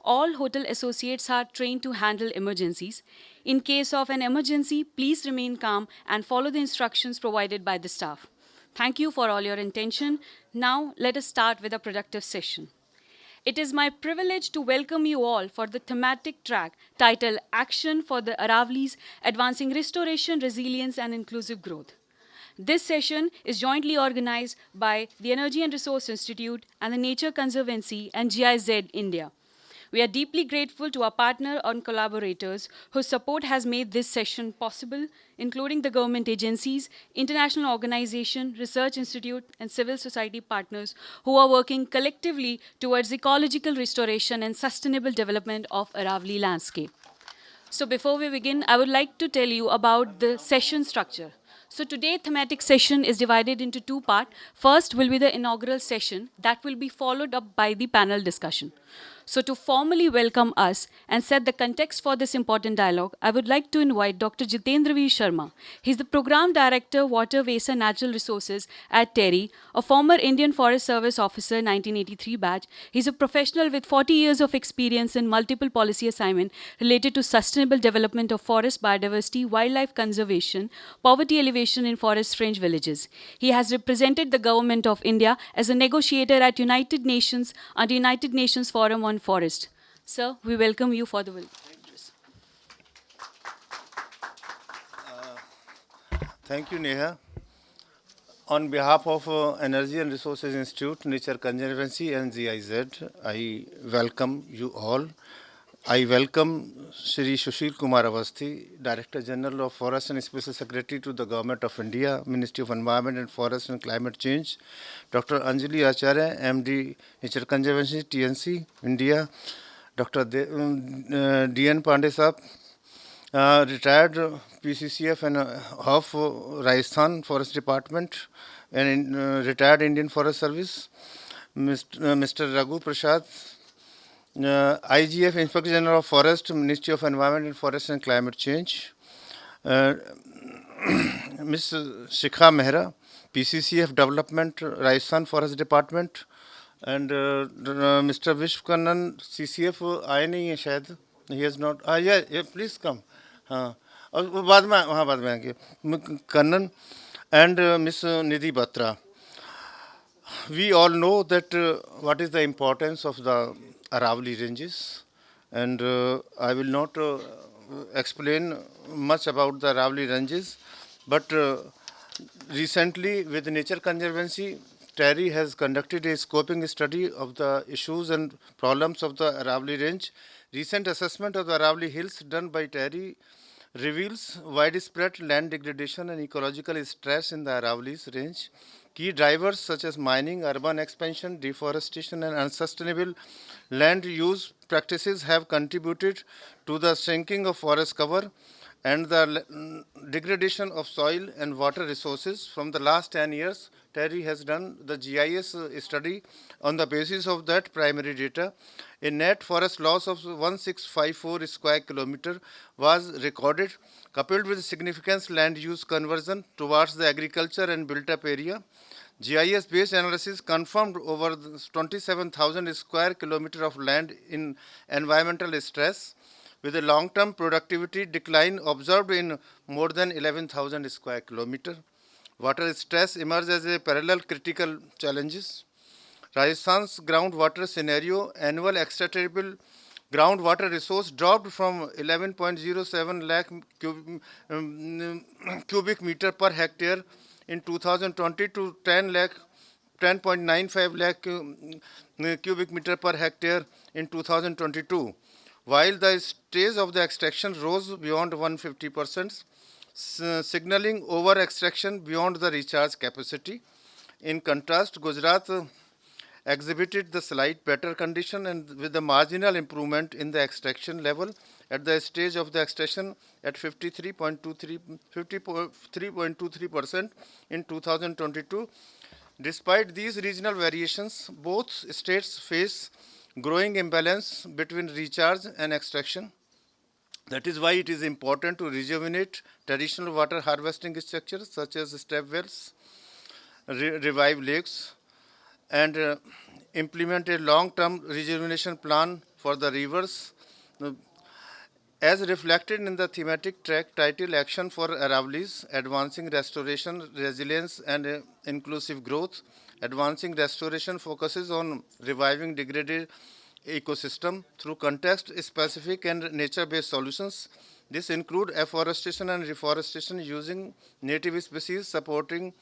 all hotel associates are trained to handle emergencies. In case of an emergency, please remain calm and follow the instructions provided by the staff. Thank you for all your attention. Now, let us start with a productive session. It is my privilege to welcome you all for the thematic track titled Action for the Aravallis Advancing Restoration, Resilience and Inclusive Growth. This session is jointly organized by the Energy and Resource Institute and the Nature Conservancy and GIZ India. We are deeply grateful to our partner and collaborators whose support has made this session possible, including the government agencies, international organizations, research institute, and civil society partners who are working collectively towards ecological restoration and sustainable development of Aravalli landscape. So before we begin, I would like to tell you about the session structure. So today, thematic session is divided into two parts. First will be the inaugural session that will be followed up by the panel discussion. So to formally welcome us and set the context for this important dialogue, I would like to invite Dr. Jitendra V. Sharma. He's the Program Director, Water, Waste and Natural Resources at TERI, a former Indian Forest Service officer, 1983 batch. He's a professional with 40 years of experience in multiple policy assignments related to sustainable development of forest biodiversity, wildlife conservation, poverty elevation in forest range villages. He has represented the Government of India as a negotiator at United Nations under United Nations Forum on Forest. Sir, we welcome you for the address. Thank you, Neha. On behalf of Energy and Resources Institute, Nature Conservancy and GIZ, I welcome you all. I welcome Shri Sushil Kumar Avasthi, Director General of Forest and Special Secretary to the Government of India, Ministry of Environment and Forest and Climate Change, Dr. Anjali Acharya, MD, Nature Conservancy, TNC India, Dr. D.N. Pandey Saab, retired PCCF and of Rajasthan Forest Department and retired Indian Forest Service, Mr. Raghu Prasad, IGF, Inspector General of Forest, Ministry of Environment and Forest and Climate Change, Ms. Shikha Mehra, PCCF Development, Rajasthan Forest Department, and Mr. Vishwakannan, CCF, आए नहीं है शायद, he has not, yeah, please come, हाँ, और बाद में आएंगे, Kannan, and Ms. Nidhi Batra. We all know that what is the importance of the Aravalli Ranges, and I will not explain much about the Aravalli Ranges, but recently with Nature Conservancy, TERI has conducted a scoping study of the issues and problems of the Aravalli Range. Recent assessment of the Aravalli Hills done by TERI reveals widespread land degradation and ecological stress in the Aravallis Range. Key drivers such as mining, urban expansion, deforestation, and unsustainable land use practices have contributed to the shrinking of forest cover and the degradation of soil and water resources. From the last 10 years, TERI has done the GIS study. On the basis of that primary data, a net forest loss of 1654 square kilometer was recorded, coupled with significant land use conversion towards the agriculture and built-up area. GIS-based analysis confirmed over 27,000 square kilometer of land in environmental stress, with a long-term productivity decline observed in more than 11,000 square kilometer. Water stress emerged as a parallel critical challenges. Rajasthan's groundwater scenario, annual extractable groundwater resource dropped from 11.07 lakh cubic meter per hectare in 2020 to 10.95 lakh cubic meter per hectare in 2022, while the stage of the extraction rose beyond 150%, signaling over extraction beyond the recharge capacity. In contrast, Gujarat exhibited the slight better condition and with a marginal improvement in the extraction level at the stage of the extraction at 53.23% in 2022. Despite these regional variations, both states face growing imbalance between recharge and extraction. That is why it is important to rejuvenate traditional water harvesting structures such as step wells, revive lakes, and implement a long-term rejuvenation plan for the rivers. As reflected in the thematic track title Action for Aravallis, Advancing Restoration, Resilience and Inclusive Growth. Advancing Restoration focuses on reviving degraded ecosystem through context-specific and nature-based solutions. This include afforestation and reforestation using native species, supporting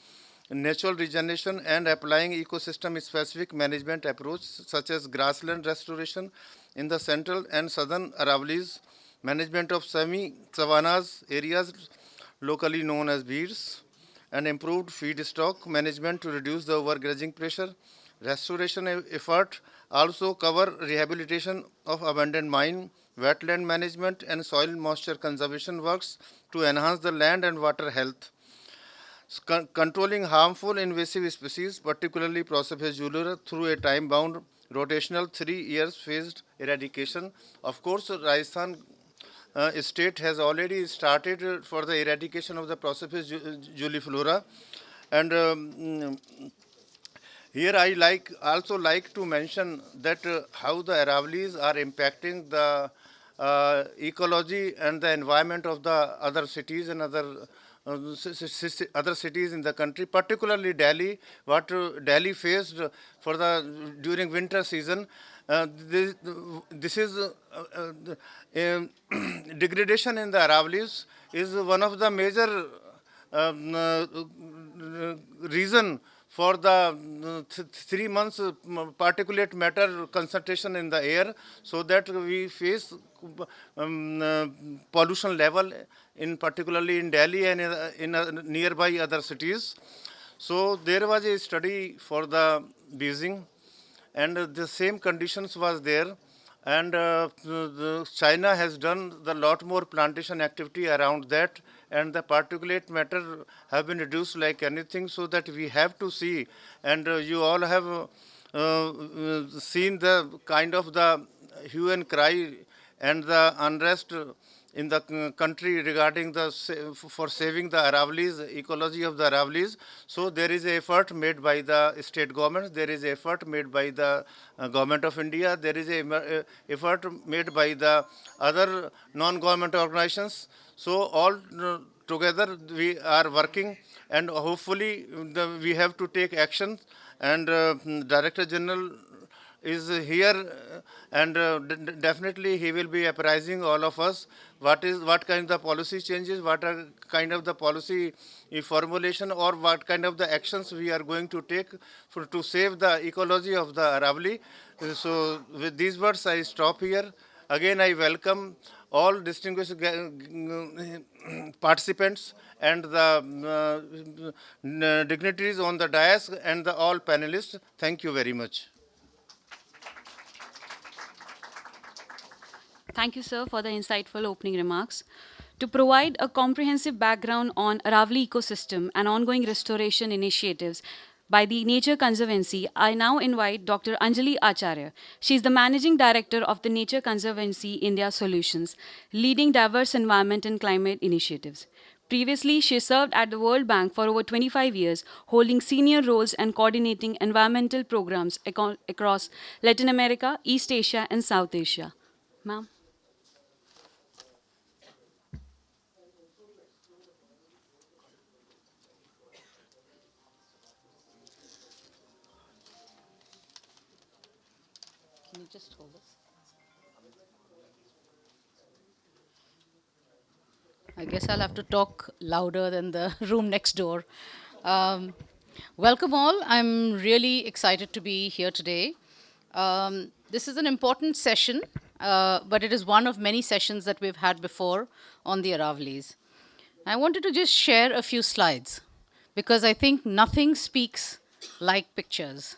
natural regeneration and applying ecosystem-specific management approach such as grassland restoration in the central and southern Aravallis, management of semi-savannas areas locally known as bears, and improved feedstock management to reduce the overgrazing pressure. Restoration effort also cover rehabilitation of abandoned mine, wetland management, and soil moisture conservation works to enhance the land and water health. Controlling harmful invasive species, particularly Prosopis julura, through a time-bound rotational 3 years phased eradication. Of course, Rajasthan state has already started for the eradication of the Prosopis juliflora, and here I also like to mention that how the Aravallis are impacting the ecology and the environment of the other cities and other cities in the country, particularly Delhi. What Delhi faced for the during winter season, this is degradation in the Aravallis is one of the major reason for the 3 months particulate matter concentration in the air, so that we face pollution level in particularly in Delhi and in nearby other cities. So there was a study for the Beijing, and the same conditions was there, and China has done the lot more plantation activity around that, and the particulate matter have been reduced like anything, so that we have to see, and you all have seen the kind of the hue and cry and the unrest in the country regarding the for saving the Aravallis, ecology of the Aravallis. So there is a effort made by the state governments, there is a effort made by the government of India, there is a effort made by the other non-government organizations. So all together we are working, and hopefully we have to take action, and Director General is here, and definitely he will be apprising all of us what kind of policy changes, what are kind of the policy formulation, or what kind of the actions we are going to take to save the ecology of the Aravalli. So with these words I stop here. Again I welcome all distinguished participants and the dignitaries on the dais and the all panelists. Thank you very much. Thank you, sir, for the insightful opening remarks. To provide a comprehensive background on Aravalli ecosystem and ongoing restoration initiatives by the Nature Conservancy, I now invite Dr. Anjali Acharya. She is the Managing Director of the Nature Conservancy India Solutions, leading diverse environment and climate initiatives. Previously, she served at the World Bank for over 25 years, holding senior roles and coordinating environmental programs across Latin America, East Asia, and South Asia. Ma'am. Can you just hold this? I guess I'll have to talk louder than the room next door. Welcome all. I'm really excited to be here today. This is an important session, but it is one of many sessions that we've had before on the Aravallis. I wanted to just share a few slides because I think nothing speaks like pictures.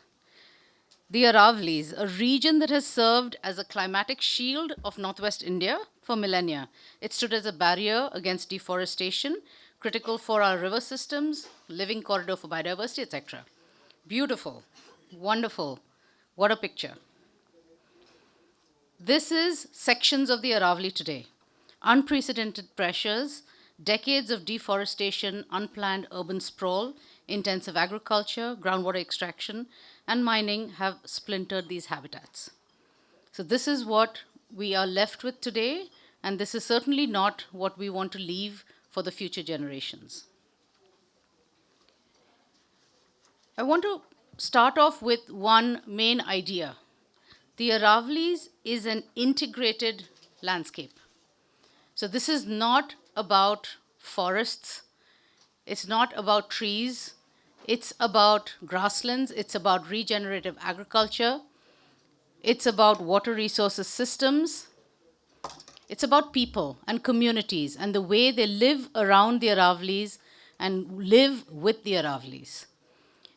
The Aravallis, a region that has served as a climatic shield of northwest India for millennia. It stood as a barrier against deforestation, critical for our river systems, living corridor for biodiversity, etc. Beautiful, wonderful. What a picture. This is sections of the Aravalli today. Unprecedented pressures, decades of deforestation, unplanned urban sprawl, intensive agriculture, groundwater extraction, and mining have splintered these habitats. So this is what we are left with today, and this is certainly not what we want to leave for the future generations. I want to start off with one main idea. The Aravallis is an integrated landscape. So this is not about forests, it's not about trees, it's about grasslands, it's about regenerative agriculture, it's about water resources systems, it's about people and communities and the way they live around the Aravallis and live with the Aravallis.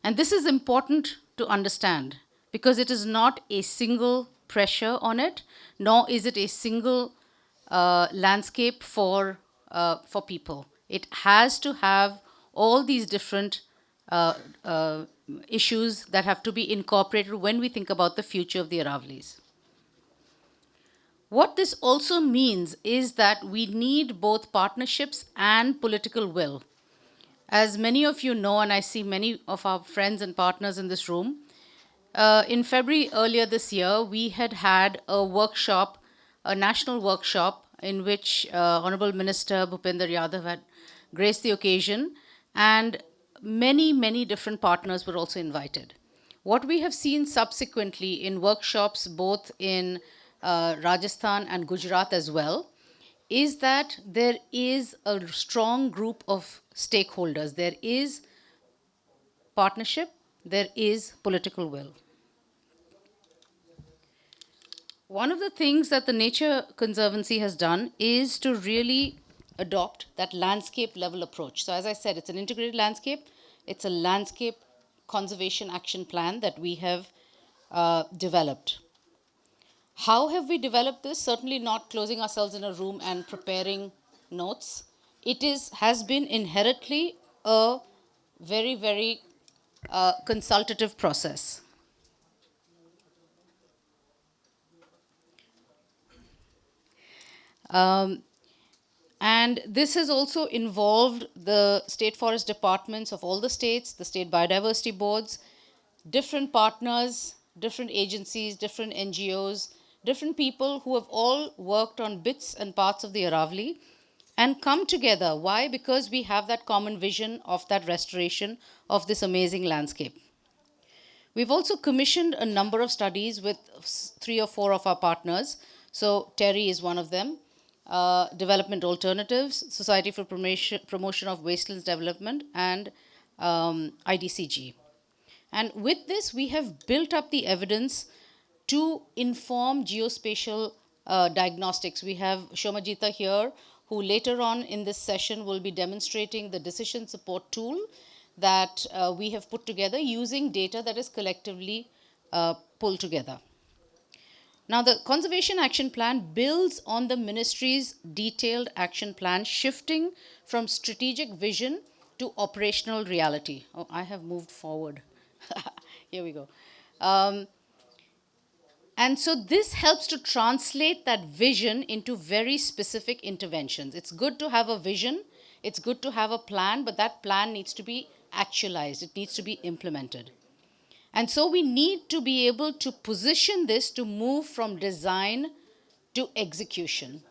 And this is important to understand because it is not a single pressure on it, nor is it a single landscape for people. It has to have all these different issues that have to be incorporated when we think about the future of the Aravallis. What this also means is that we need both partnerships and political will. As many of you know, and I see many of our friends and partners in this room, in February earlier this year, we had a workshop, a national workshop, in which Honorable Minister Bhupender Yadav had graced the occasion, and many different partners were also invited. What we have seen subsequently in workshops both in Rajasthan and Gujarat as well is that there is a strong group of stakeholders. There is partnership, there is political will. One of the things that the Nature Conservancy has done is to really adopt that landscape level approach. So as I said, it's an integrated landscape. It's a landscape conservation action plan that we have developed. How have we developed this? Certainly not closing ourselves in a room and preparing notes. It has been inherently a very consultative process. And this has also involved the state forest departments of all the states, the state biodiversity boards, different partners, different agencies, different NGOs, different people who have all worked on bits and parts of the Aravalli and come together. Why? Because we have that common vision of that restoration of this amazing landscape. We've also commissioned a number of studies with 3 or 4 of our partners. So TERI is one of them. Development Alternatives, Society for Promotion of Wastelands Development, and IDCG. And with this, we have built up the evidence to inform geospatial diagnostics. We have Shomajita here, who later on in this session will be demonstrating the decision support tool that we have put together using data that is collectively pulled together. Now, the Conservation Action Plan builds on the ministry's detailed action plan, shifting from strategic vision to operational reality. Oh, I have moved forward. Here we go. And so this helps to translate that vision into very specific interventions. It's good to have a vision, it's good to have a plan, but that plan needs to be actualized, it needs to be implemented. And so we need to be able to position this to move from design to execution.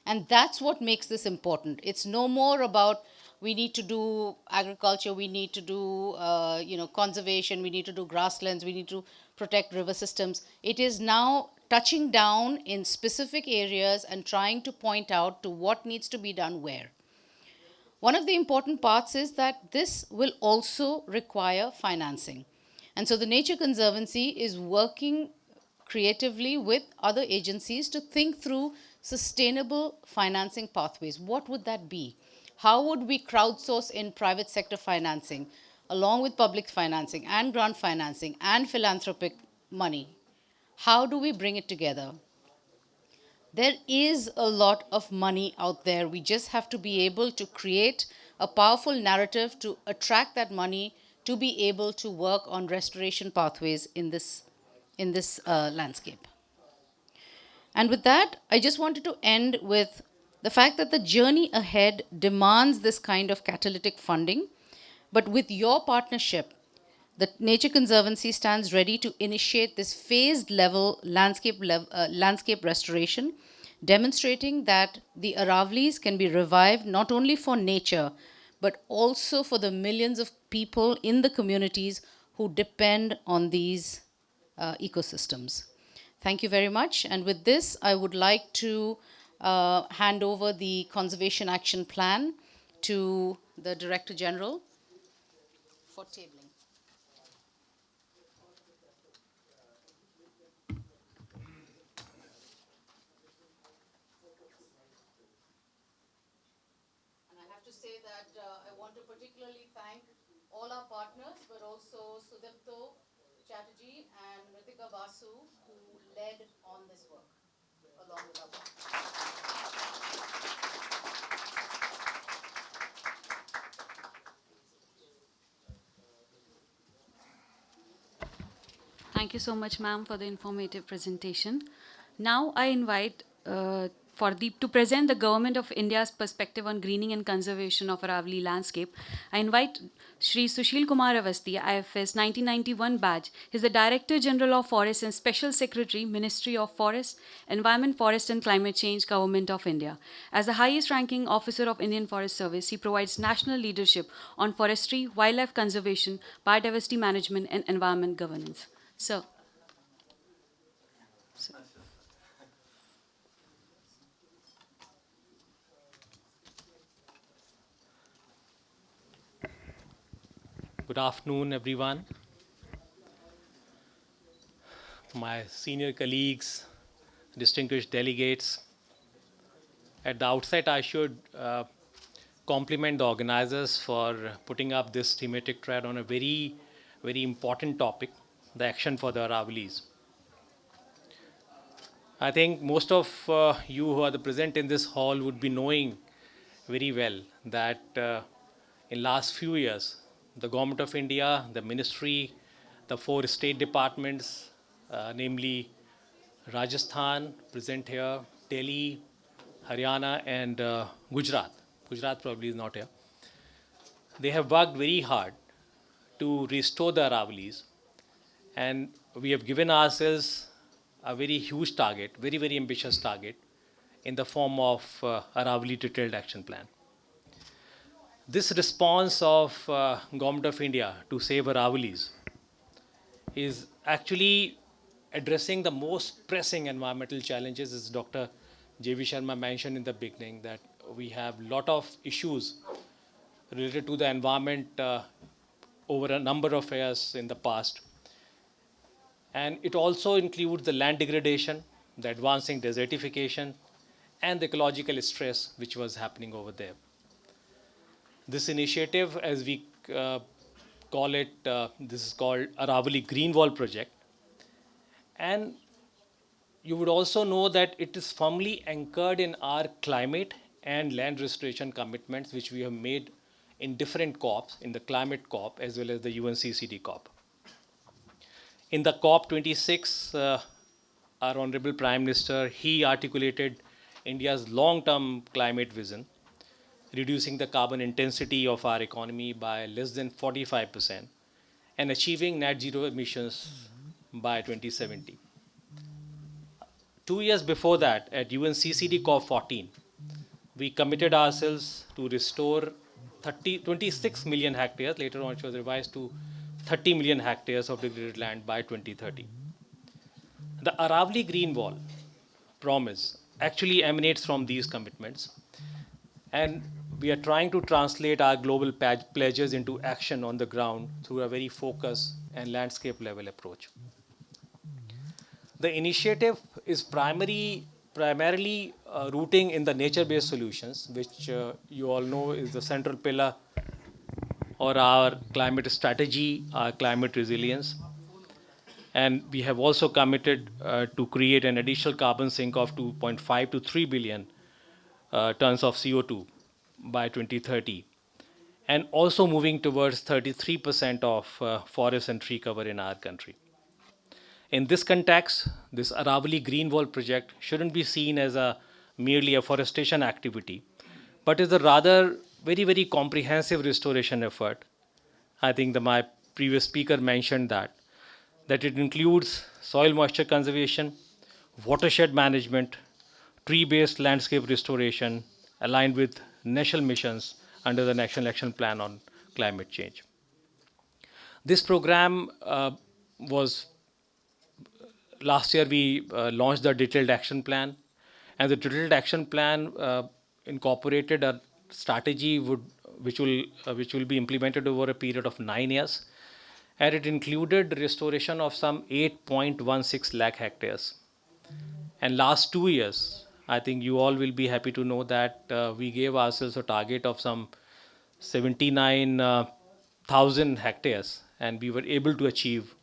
And that's what makes this important. It's no more about we need to do agriculture, we need to do conservation, we need to do grasslands, we need to protect river systems. It is now touching down in specific areas and trying to point out to what needs to be done where. One of the important parts is that this will also require financing. And so the Nature Conservancy is working creatively with other agencies to think through sustainable financing pathways. What would that be? How would we crowdsource in private sector financing, along with public financing and grant financing and philanthropic money? How do we bring it together? There is a lot of money out there. We just have to be able to create a powerful narrative to attract that money to be able to work on restoration pathways in this landscape. And with that, I just wanted to end with the fact that the journey ahead demands this kind of catalytic funding. But with your partnership, the Nature Conservancy stands ready to initiate this phased landscape restoration, demonstrating that the Aravallis can be revived not only for nature, but also for the millions of people in the communities who depend on these ecosystems. Thank you very much. And with this, I would like to hand over the Conservation Action Plan to the Director General for tabling. And I have to say that I want to particularly thank all our partners, but also Sudipto Chatterjee and Ritika Basu, who led on this work along with us. Thank you so much, ma'am, for the informative presentation. Now I invite to present the Government of India's perspective on greening and conservation of Aravalli landscape. I invite Shri Sushil Kumar Avasti, IFS 1991 badge. He is the Director General of Forests and Special Secretary, Ministry of Forests, Environment, Forest and Climate Change, Government of India. As the highest ranking officer of Indian Forest Service, he provides national leadership on forestry, wildlife conservation, biodiversity management and environment governance. Sir. Good afternoon, everyone. My senior colleagues, distinguished delegates. At the outset, I should compliment the organizers for putting up this thematic thread on a very, very important topic, the action for the Aravallis. I think most of you who are present in this hall would be knowing very well that in last few years, the Government of India, the Ministry, the 4 state departments, namely Rajasthan, present here, Delhi, Haryana, and Gujarat. Gujarat probably is not here. They have worked very hard to restore the Aravallis, and we have given ourselves a very huge target, very, very ambitious target, in the form of Aravalli Detailed Action Plan. This response of Government of India to save Aravallis is actually addressing the most pressing environmental challenges, as Dr. J.V. Sharma mentioned in the beginning, that we have a lot of issues related to the environment over a number of years in the past. And it also includes the land degradation, the advancing desertification, and the ecological stress which was happening over there. This initiative, as we call it, this is called Aravalli Green Wall project. And you would also know that it is firmly anchored in our climate and land restoration commitments, which we have made in different COPs, in the climate COP as well as the UNCCD COP. In the COP26, our Honorable Prime Minister, he articulated India's long-term climate vision, reducing the carbon intensity of our economy by less than 45% and achieving net zero emissions by 2070. 2 years before that, at UNCCD COP14, we committed ourselves to restore 26 million hectares, later on it was revised to 30 million hectares of degraded land by 2030. The Aravalli Green Wall promise actually emanates from these commitments, and we are trying to translate our global pledges into action on the ground through a very focused and landscape level approach. The initiative is primarily rooting in the nature-based solutions, which you all know is the central pillar or our climate strategy, our climate resilience. And we have also committed to create an additional carbon sink of 2.5 to 3 billion tons of CO2 by 2030, and also moving towards 33% of forest and tree cover in our country. In this context, this Aravalli Green Wall project shouldn't be seen as merely a forestation activity, but is a rather very, very comprehensive restoration effort. I think my previous speaker mentioned that it includes soil moisture conservation, watershed management, tree-based landscape restoration aligned with national missions under the National Action Plan on Climate Change. This program was last year we launched the detailed action plan, and the detailed action plan incorporated a strategy which will be implemented over a period of 9 years, and it included restoration of some 8.16 lakh hectares. And last 2 years, I think you all will be happy to know that we gave ourselves a target of some 79,000 hectares, and we were able to achieve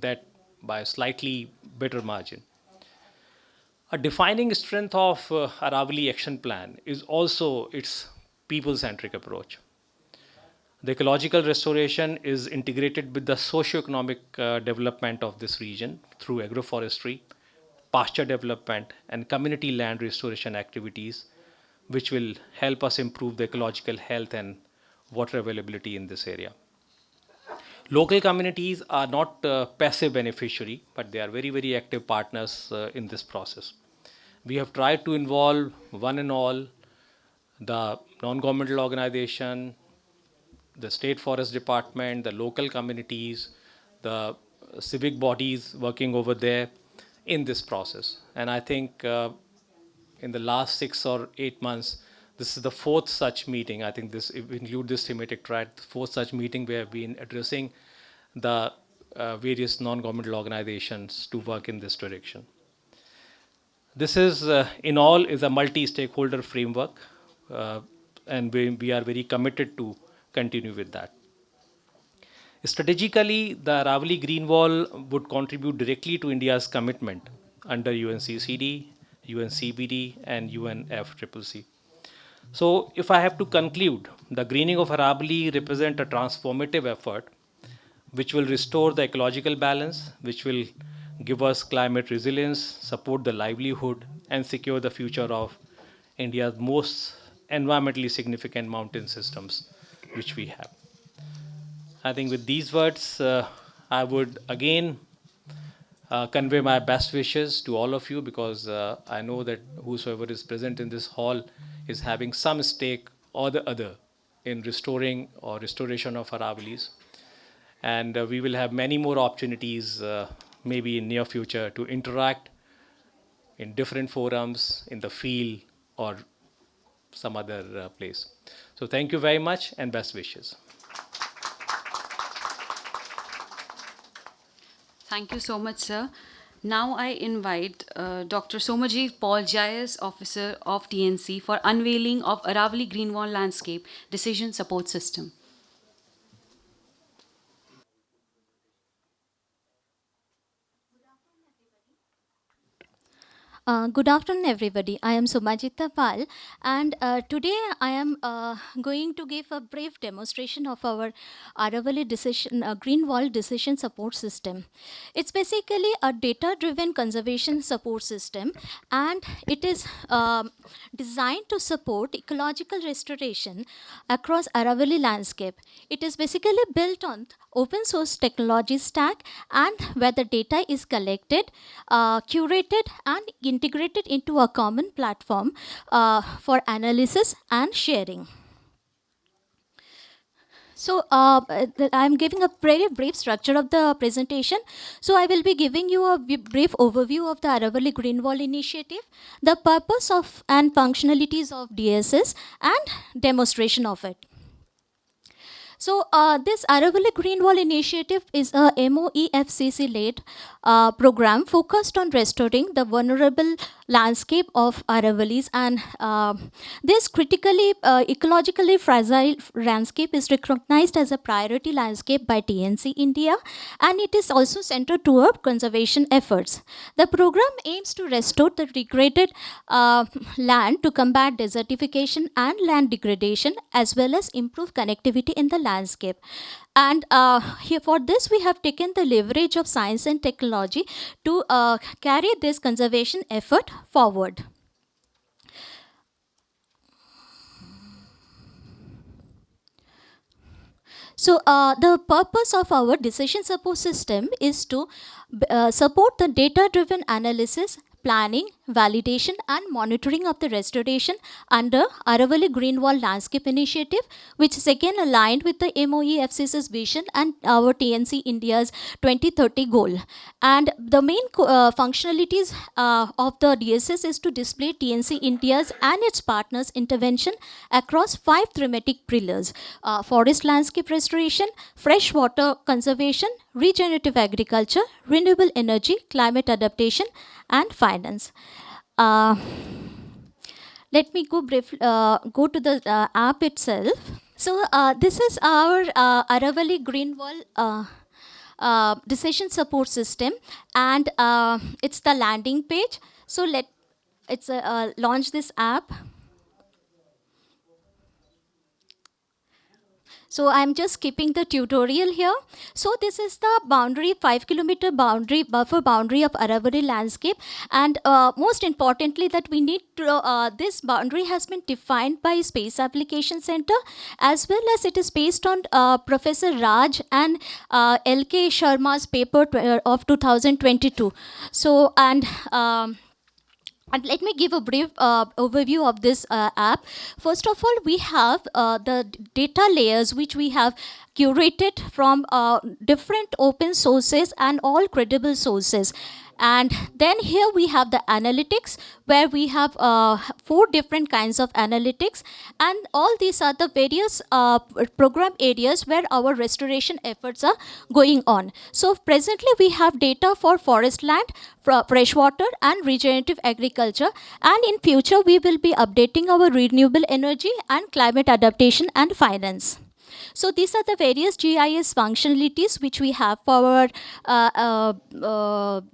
that by a slightly better margin. A defining strength of Aravalli Action Plan is also its people-centric approach. The ecological restoration is integrated with the socio-economic development of this region through agroforestry, pasture development, and community land restoration activities, which will help us improve the ecological health and water availability in this area. Local communities are not passive beneficiary, but they are very, very active partners in this process. We have tried to involve one and all, the non-governmental organization, the state forest department, the local communities, the civic bodies working over there in this process. And I think in the last 6 or 8 months, this is the fourth such meeting. I think this, if we include this thematic track, the fourth such meeting we have been addressing the various non-governmental organizations to work in this direction. This is, in all, is a multi-stakeholder framework, and we are very committed to continue with that. Strategically, the Aravalli Green Wall would contribute directly to India's commitment under UNCCD, UNCBD, and UNFCCC. So, if I have to conclude, the greening of Aravalli represents a transformative effort which will restore the ecological balance, which will give us climate resilience, support the livelihood, and secure the future of India's most environmentally significant mountain systems which we have. I think with these words, I would again convey my best wishes to all of you, because I know that whosoever is present in this hall is having some stake or the other in restoring or restoration of Aravallis. And we will have many more opportunities, maybe in near future, to interact in different forums, in the field, or some other place. So thank you very much, and best wishes. Thank you so much, sir. Now I invite Dr. Somajit Paul Jayas, Officer of TNC, for unveiling of Aravalli Green Wall Landscape Decision Support System. Good afternoon, everybody. I am Sumajita Pal, and today I am going to give a brief demonstration of our Aravalli Green Wall Decision Support System. It's basically a data-driven conservation support system, and it is designed to support ecological restoration across Aravalli landscape. It is basically built on open source technology stack, and where the data is collected, curated, and integrated into a common platform for analysis and sharing. So I'm giving a very brief structure of the presentation. So I will be giving you a brief overview of the Aravalli Green Wall Initiative, the purpose of and functionalities of DSS, and demonstration of it. So this Aravalli Green Wall Initiative is a MoEFCC-led program focused on restoring the vulnerable landscape of Aravallis, and this critically ecologically fragile landscape is recognized as a priority landscape by TNC India, and it is also centered toward conservation efforts. The program aims to restore the degraded land to combat desertification and land degradation, as well as improve connectivity in the landscape. And here for this, we have taken the leverage of science and technology to carry this conservation effort forward. So the purpose of our decision support system is to support the data-driven analysis, planning, validation and monitoring of the restoration under Aravalli Green Wall Landscape Initiative, which is again aligned with the MoEFCC's vision and our TNC India's 2030 goal. And the main functionalities of the DSS is to display TNC India's and its partners' intervention across 5 thematic pillars: forest landscape restoration, freshwater conservation, regenerative agriculture, renewable energy, climate adaptation, and finance. Let me go go to the app itself. So this is our Aravalli Green Wall decision support system, and it's the landing page. So let's launch this app. So I'm just skipping the tutorial here. So this is the boundary, 5-kilometer boundary, buffer boundary of Aravalli landscape. And most importantly that we need to, this boundary has been defined by Space Application Center, as well as it is based on Professor Raj and L.K. Sharma's paper of 2022. So, and let me give a brief overview of this app. First of all, we have the data layers which we have curated from different open sources and all credible sources. And then here we have the analytics, where we have 4 different kinds of analytics, and all these are the various program areas where our restoration efforts are going on. So presently we have data for forest land, freshwater and regenerative agriculture, and in future we will be updating our renewable energy and climate adaptation and finance. So these are the various GIS functionalities which we have for our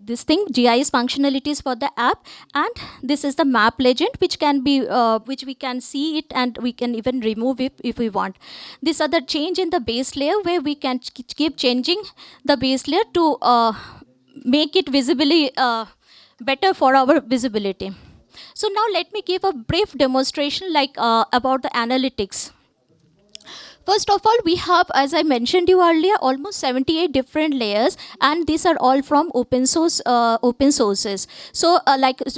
GIS functionalities for the app, and this is the map legend which can be which we can see it, and we can even remove it if we want. These are the change in the base layer, where we can keep changing the base layer to make it visibly better for our visibility. So now let me give a brief demonstration about the analytics. First of all, we have, as I mentioned you earlier, almost 78 different layers, and these are all from open sources. So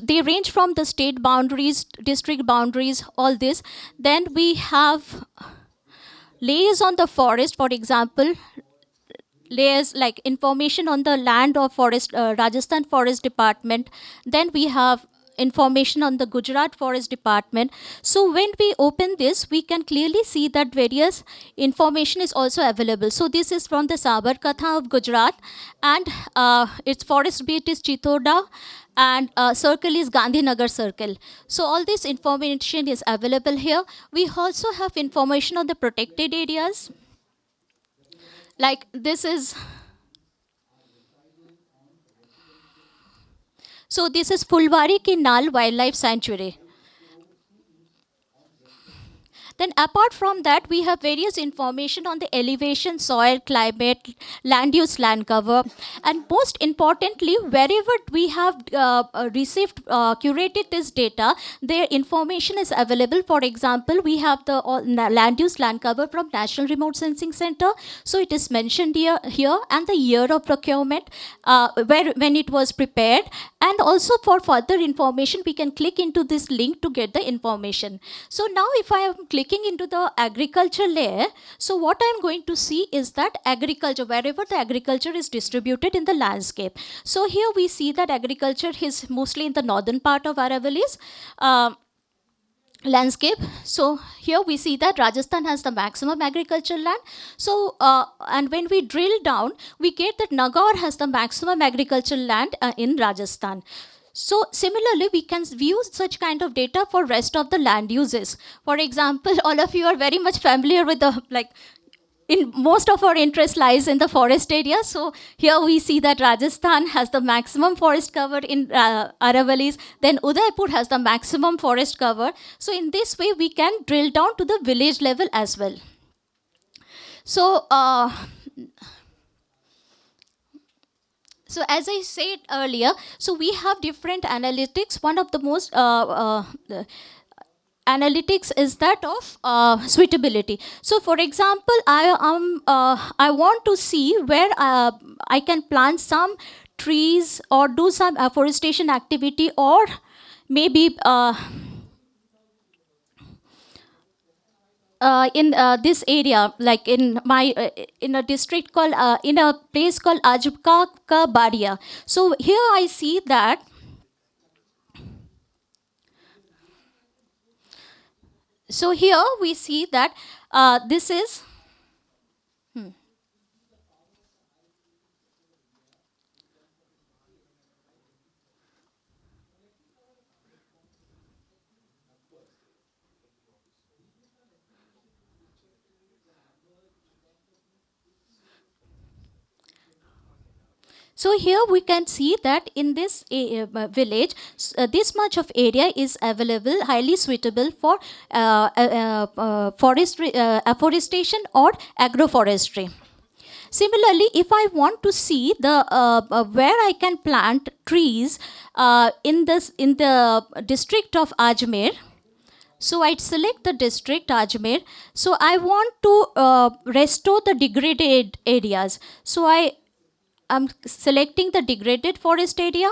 they range from the state boundaries, district boundaries, all this. Then we have layers on the forest, for example, layers like information on the land of forest, Rajasthan Forest Department. Then we have information on the Gujarat Forest Department. So when we open this, we can clearly see that various information is also available. So this is from the Sabarkantha of Gujarat, and its forest beat is Chittorda, and circle is Gandhinagar circle. So all this information is available here. We also have information on the protected areas. Like this is, so this is Fulwari Kinal Wildlife Sanctuary. Then apart from that, we have various information on the elevation, soil, climate, land use, land cover. And most importantly, wherever we have received, curated this data, their information is available. For example, we have the land use, land cover from National Remote Sensing Center. So it is mentioned here and the year of procurement, when it was prepared. And also for further information, we can click into this link to get the information. So now if I am clicking into the agriculture layer, so what I am going to see is that agriculture, wherever the agriculture is distributed in the landscape. So here we see that agriculture is mostly in the northern part of Aravallis landscape. So here we see that Rajasthan has the maximum agricultural land. So and when we drill down, we get that Nagaur has the maximum agricultural land in Rajasthan. So similarly, we can view such kind of data for rest of the land uses. For example, all of you are very much familiar with the, in most of our interest lies in the forest area. So here we see that Rajasthan has the maximum forest cover in Aravallis. Then Udaipur has the maximum forest cover. So in this way, we can drill down to the village level as well. So, so as I said earlier, so we have different analytics. One of the most analytics is that of suitability. So, for example, I want to see where I can plant some trees or do some afforestation activity, or maybe in this area, like in my in a district called in a place called Ajubka ka Badia. So here I see that. So here we see that this is. So here we can see that in this village, this much of area is available, highly suitable for forestry, afforestation or agroforestry. Similarly, if I want to see the where I can plant trees in the district of Ajmer, so I'd select the district Ajmer. So I want to restore the degraded areas. So I'm selecting the degraded forest area.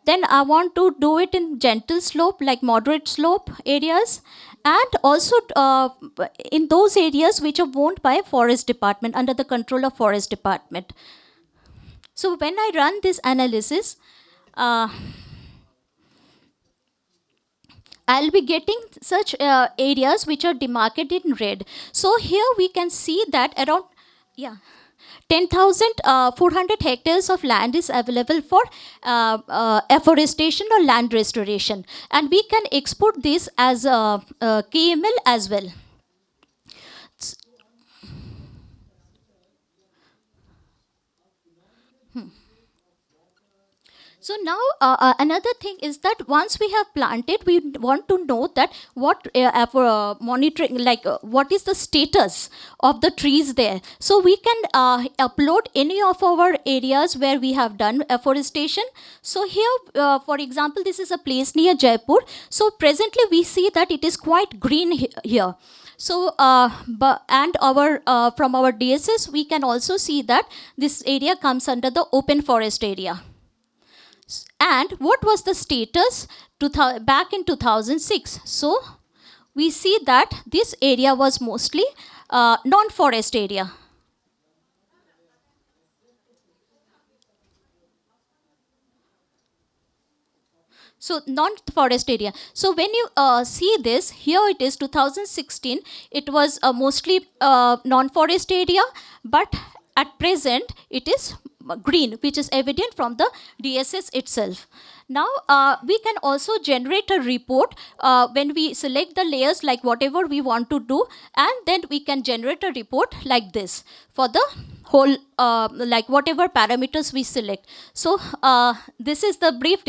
Then I want to do it in gentle slope, like moderate slope areas, and also in those areas which are owned by forest department, under the control of forest department. So when I run this analysis, I'll be getting such areas which are demarcated in red. So here we can see that around, yeah, 10,400 hectares of land is available for afforestation or land restoration. And we can export this as KML as well. So now another thing is that once we have planted, we want to know that what monitoring, like what is the status of the trees there. So we can upload any of our areas where we have done afforestation. So here, for example, this is a place near Jaipur. So presently we see that it is quite green here. So, and our from our DSS, we can also see that this area comes under the open forest area. And what was the status back in 2006? So we see that this area was mostly non-forest area. So non-forest area. So when you see this, here it is 2016, it was mostly non-forest area, but at present it is green, which is evident from the DSS itself. Now we can also generate a report when we select the layers, like whatever we want to do, and then we can generate a report like this for the whole, like whatever parameters we select. So this is the brief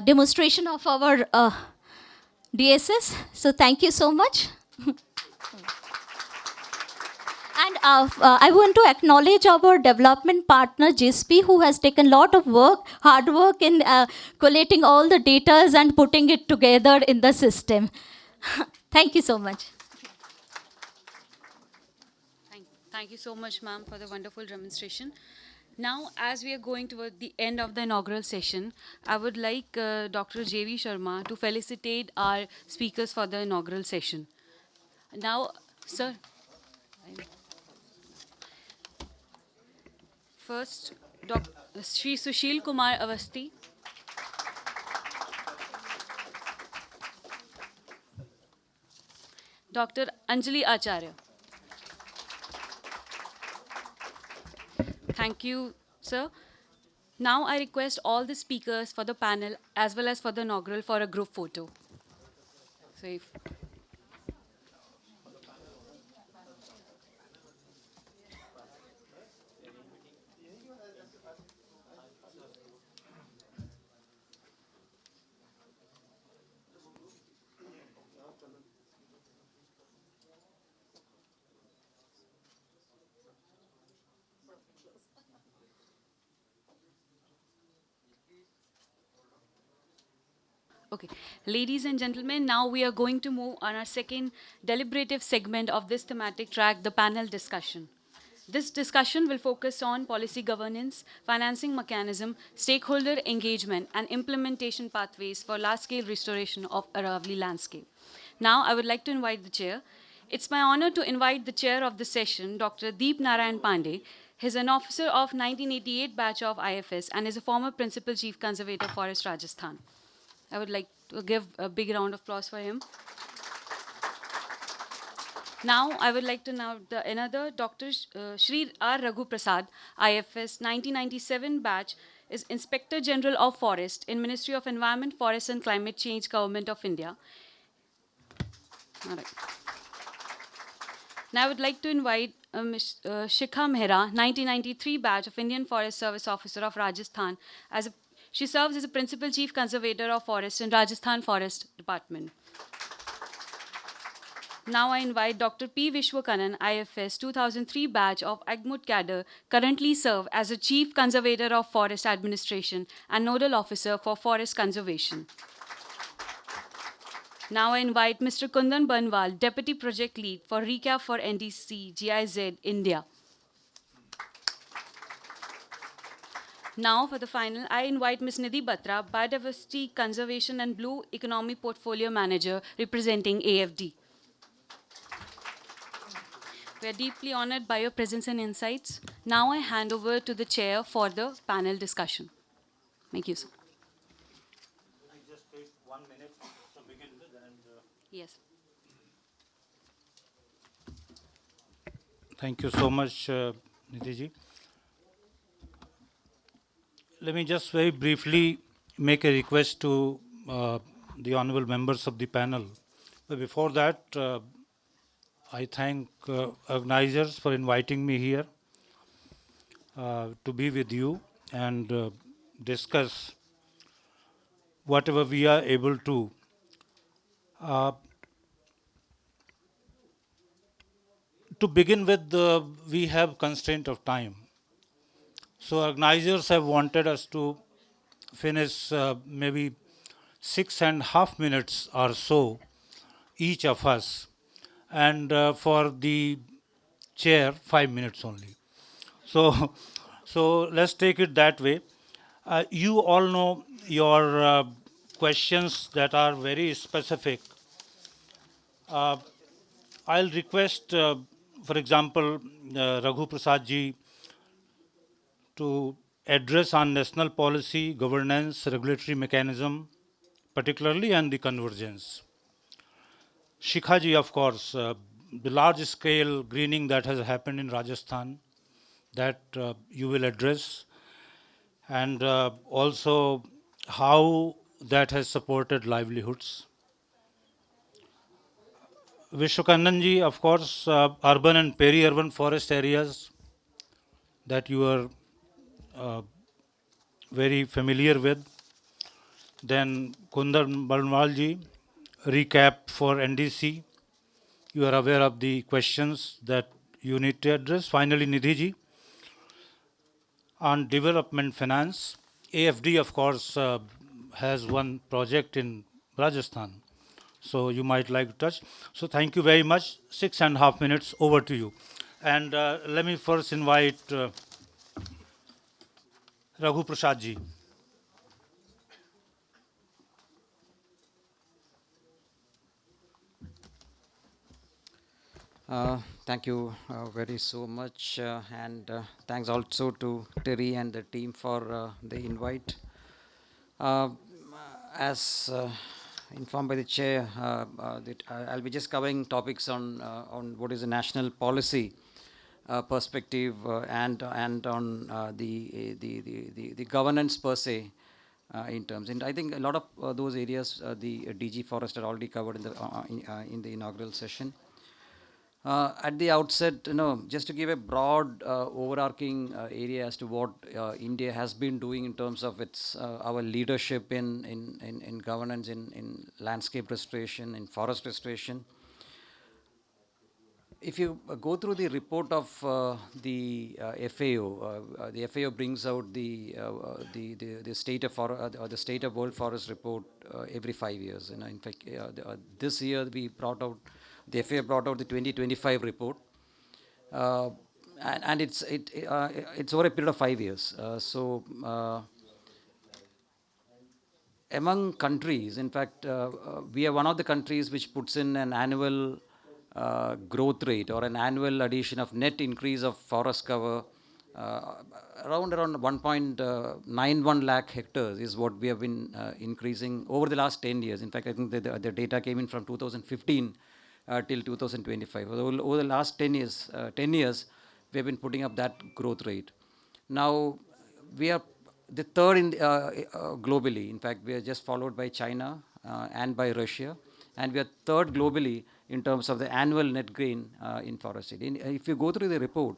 demonstration of our DSS. So thank you so much. And I want to acknowledge our development partner, JSP, who has taken a lot of work, hard work in collating all the data and putting it together in the system. Thank you so much. Thank you so much, ma'am, for the wonderful demonstration. Now, as we are going toward the end of the inaugural session, I would like Dr. J.V. Sharma to felicitate our speakers for the inaugural session. Now, sir. First, Shri Sushil Kumar Avasti. Dr. Anjali Acharya. Thank you, sir. Now I request all the speakers for the panel as well as for the inaugural for a group photo. So if Okay, ladies and gentlemen, now we are going to move on our second deliberative segment of this thematic track, the panel discussion. This discussion will focus on policy governance, financing mechanism, stakeholder engagement, and implementation pathways for large-scale restoration of Aravalli landscape. Now, I would like to invite the chair. It's my honor to invite the chair of the session, Dr. Deep Narayan Pandey. He's an officer of 1988 batch of IFS and is a former Principal Chief Conservator, Forest Rajasthan. I would like to give a big round of applause for him. Now, I would like to another Dr. Shri R. Raghu Prasad, IFS 1997 batch, is Inspector General of Forest in Ministry of Environment, Forest and Climate Change, Government of India. All right. Now, I would like to invite Ms. Shikha Mehra, 1993 batch of Indian Forest Service Officer of Rajasthan. She serves as a Principal Chief Conservator of Forest in Rajasthan Forest Department. Now I invite Dr. P. Vishwakanan, IFS 2003 batch of Agmut cadre, currently serve as a Chief Conservator of Forest Administration and Nodal Officer for Forest Conservation. Now I invite Mr. Kundan Banwal, Deputy Project Lead for Recap for NDC GIZ India. Now for the final, I invite Ms. Nidhi Batra, Biodiversity Conservation and Blue Economy Portfolio Manager representing AFD. We are deeply honored by your presence and insights. Now I hand over to the chair for the panel discussion. Thank you, sir. I just take 1 minute to begin with and Yes. thank you so much, Nidhi ji. Let me just very briefly make a request to the honorable members of the panel. But before that, I thank organizers for inviting me here to be with you and discuss whatever we are able to. To begin with, we have constraint of time. So organizers have wanted us to finish maybe 6.5 minutes or so, each of us, and for the chair, 5 minutes only. So, so let's take it that way. You all know your questions that are very specific. I'll request, for example, Raghu Prasad ji to address on national policy, governance, regulatory mechanism, particularly, and the convergence. Shikha ji, of course, the large-scale greening that has happened in Rajasthan, that you will address, and also how that has supported livelihoods. Vishwakandan ji, of course, urban and peri-urban forest areas that you are very familiar with. Then Kundan Balwal ji, recap for NDC. You are aware of the questions that you need to address. Finally, Nidhi ji, on development finance. AFD, of course, has one project in Rajasthan. So you might like to touch. So thank you very much. 6.5 minutes, over to you. And let me first invite Raghu Prasad ji. Thank you very so much, and thanks also to TERI and the team for the invite. As informed by the chair, that I'll be just covering topics on what is the national policy perspective and on the governance per se in terms. And I think a lot of those areas the DG Forest are already covered in the inaugural session. At the outset, just to give a broad overarching area as to what India has been doing in terms of its our leadership in governance, in landscape restoration, in forest restoration. if you go through the report of the the FAO brings out the state of or the state of world forest report every 5 years. In fact, this year we brought out the FAO brought out the 2025 report, and it's over a period of 5 years. Among countries, in fact, we are one of the countries which puts in an annual growth rate or an annual addition of net increase of forest cover around 1.91 lakh hectares is what we have been increasing over the last 10 years. In fact, I think the data came in from 2015 till 2025. Over the last 10 years, we have been putting up that growth rate. Now, we are the third globally. In fact, we are just followed by China and by Russia, and we are third globally in terms of the annual net gain in forest. If you go through the report,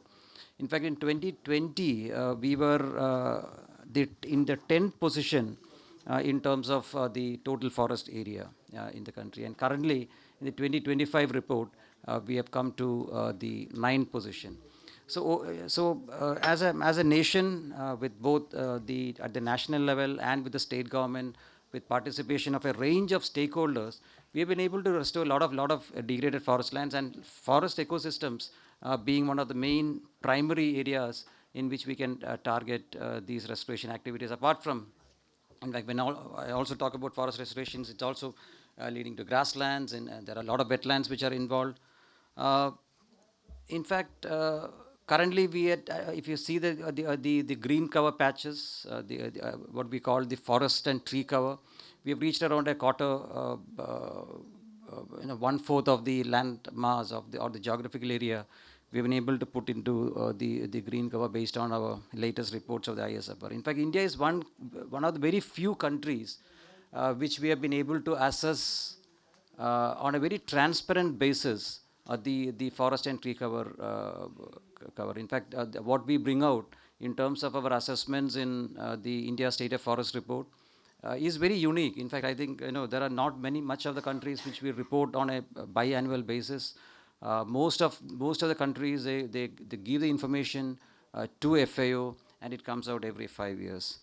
in fact, in 2020, we were in the 10th position in terms of the total forest area in the country. And currently, in the 2025 report, we have come to the 9th position. As a nation, with both at the national level and with the state government, with participation of a range of stakeholders, we have been able to restore a lot of degraded forest lands, and forest ecosystems being one of the main primary areas in which we can target these restoration activities. Apart from, in fact, when I also talk about forest restorations, it's also leading to grasslands, and there are a lot of wetlands which are involved. In fact, currently, if you see the green cover patches, what we call the forest and tree cover, we have reached around a quarter, 1/4 of the land mass or the geographical area. We have been able to put into the green cover based on our latest reports of the ISFR. In fact, India is one of the very few countries which we have been able to assess on a very transparent basis the forest and tree cover. In fact, what we bring out in terms of our assessments in the India State of Forest report is very unique. In fact, I think there are not much of the countries which we report on a biannual basis. Most of the countries they give the information to FAO, and it comes out every 5 years.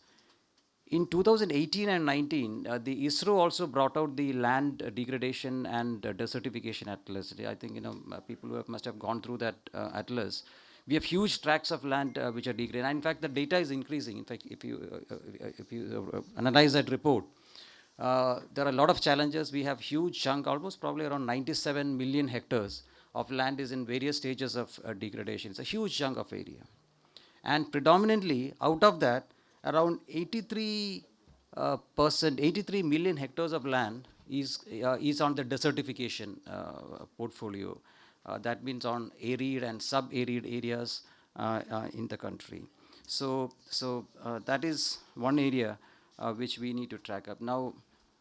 In 2018 and 19, the ISRO also brought out the land degradation and desertification atlas. I think people who must have gone through that atlas. We have huge tracts of land which are degraded. And in fact, the data is increasing. In fact, if you analyze that report, there are a lot of challenges. We have huge chunk, almost probably around 97 million hectares of land is in various stages of degradation. It's a huge chunk of area. And predominantly, out of that, around 83 million hectares of land is on the desertification portfolio. That means on arid and sub-arid areas in the country. So that is one area which we need to track up. Now,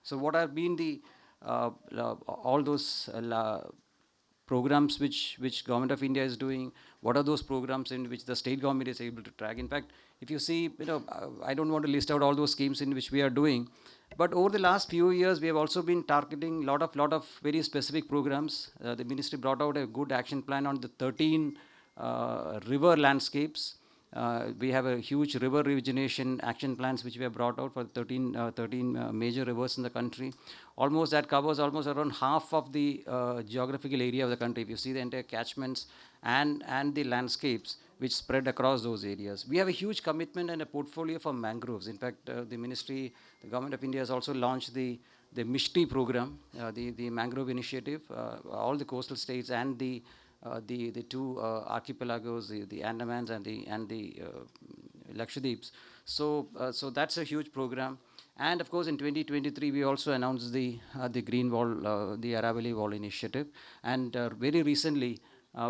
so what have been the all those programs which Government of India is doing? What are those programs in which the state government is able to track? In fact, if you see, I don't want to list out all those schemes in which we are doing, but over the last few years, we have also been targeting lot of very specific programs. The ministry brought out a good action plan on the 13 river landscapes. We have a huge river regeneration action plans which we have brought out for 13 major rivers in the country. That covers almost around half of the geographical area of the country. If you see the entire catchments and the landscapes which spread across those areas. We have a huge commitment and a portfolio for mangroves. In fact, the Government of India has also launched the MISHTI program, the mangrove initiative. All the coastal states and the two archipelagos, the Andamans and the Lakshadweeps. So that's a huge program. And of course, in 2023, we also announced the Green Wall, the Aravalli Wall initiative. And very recently,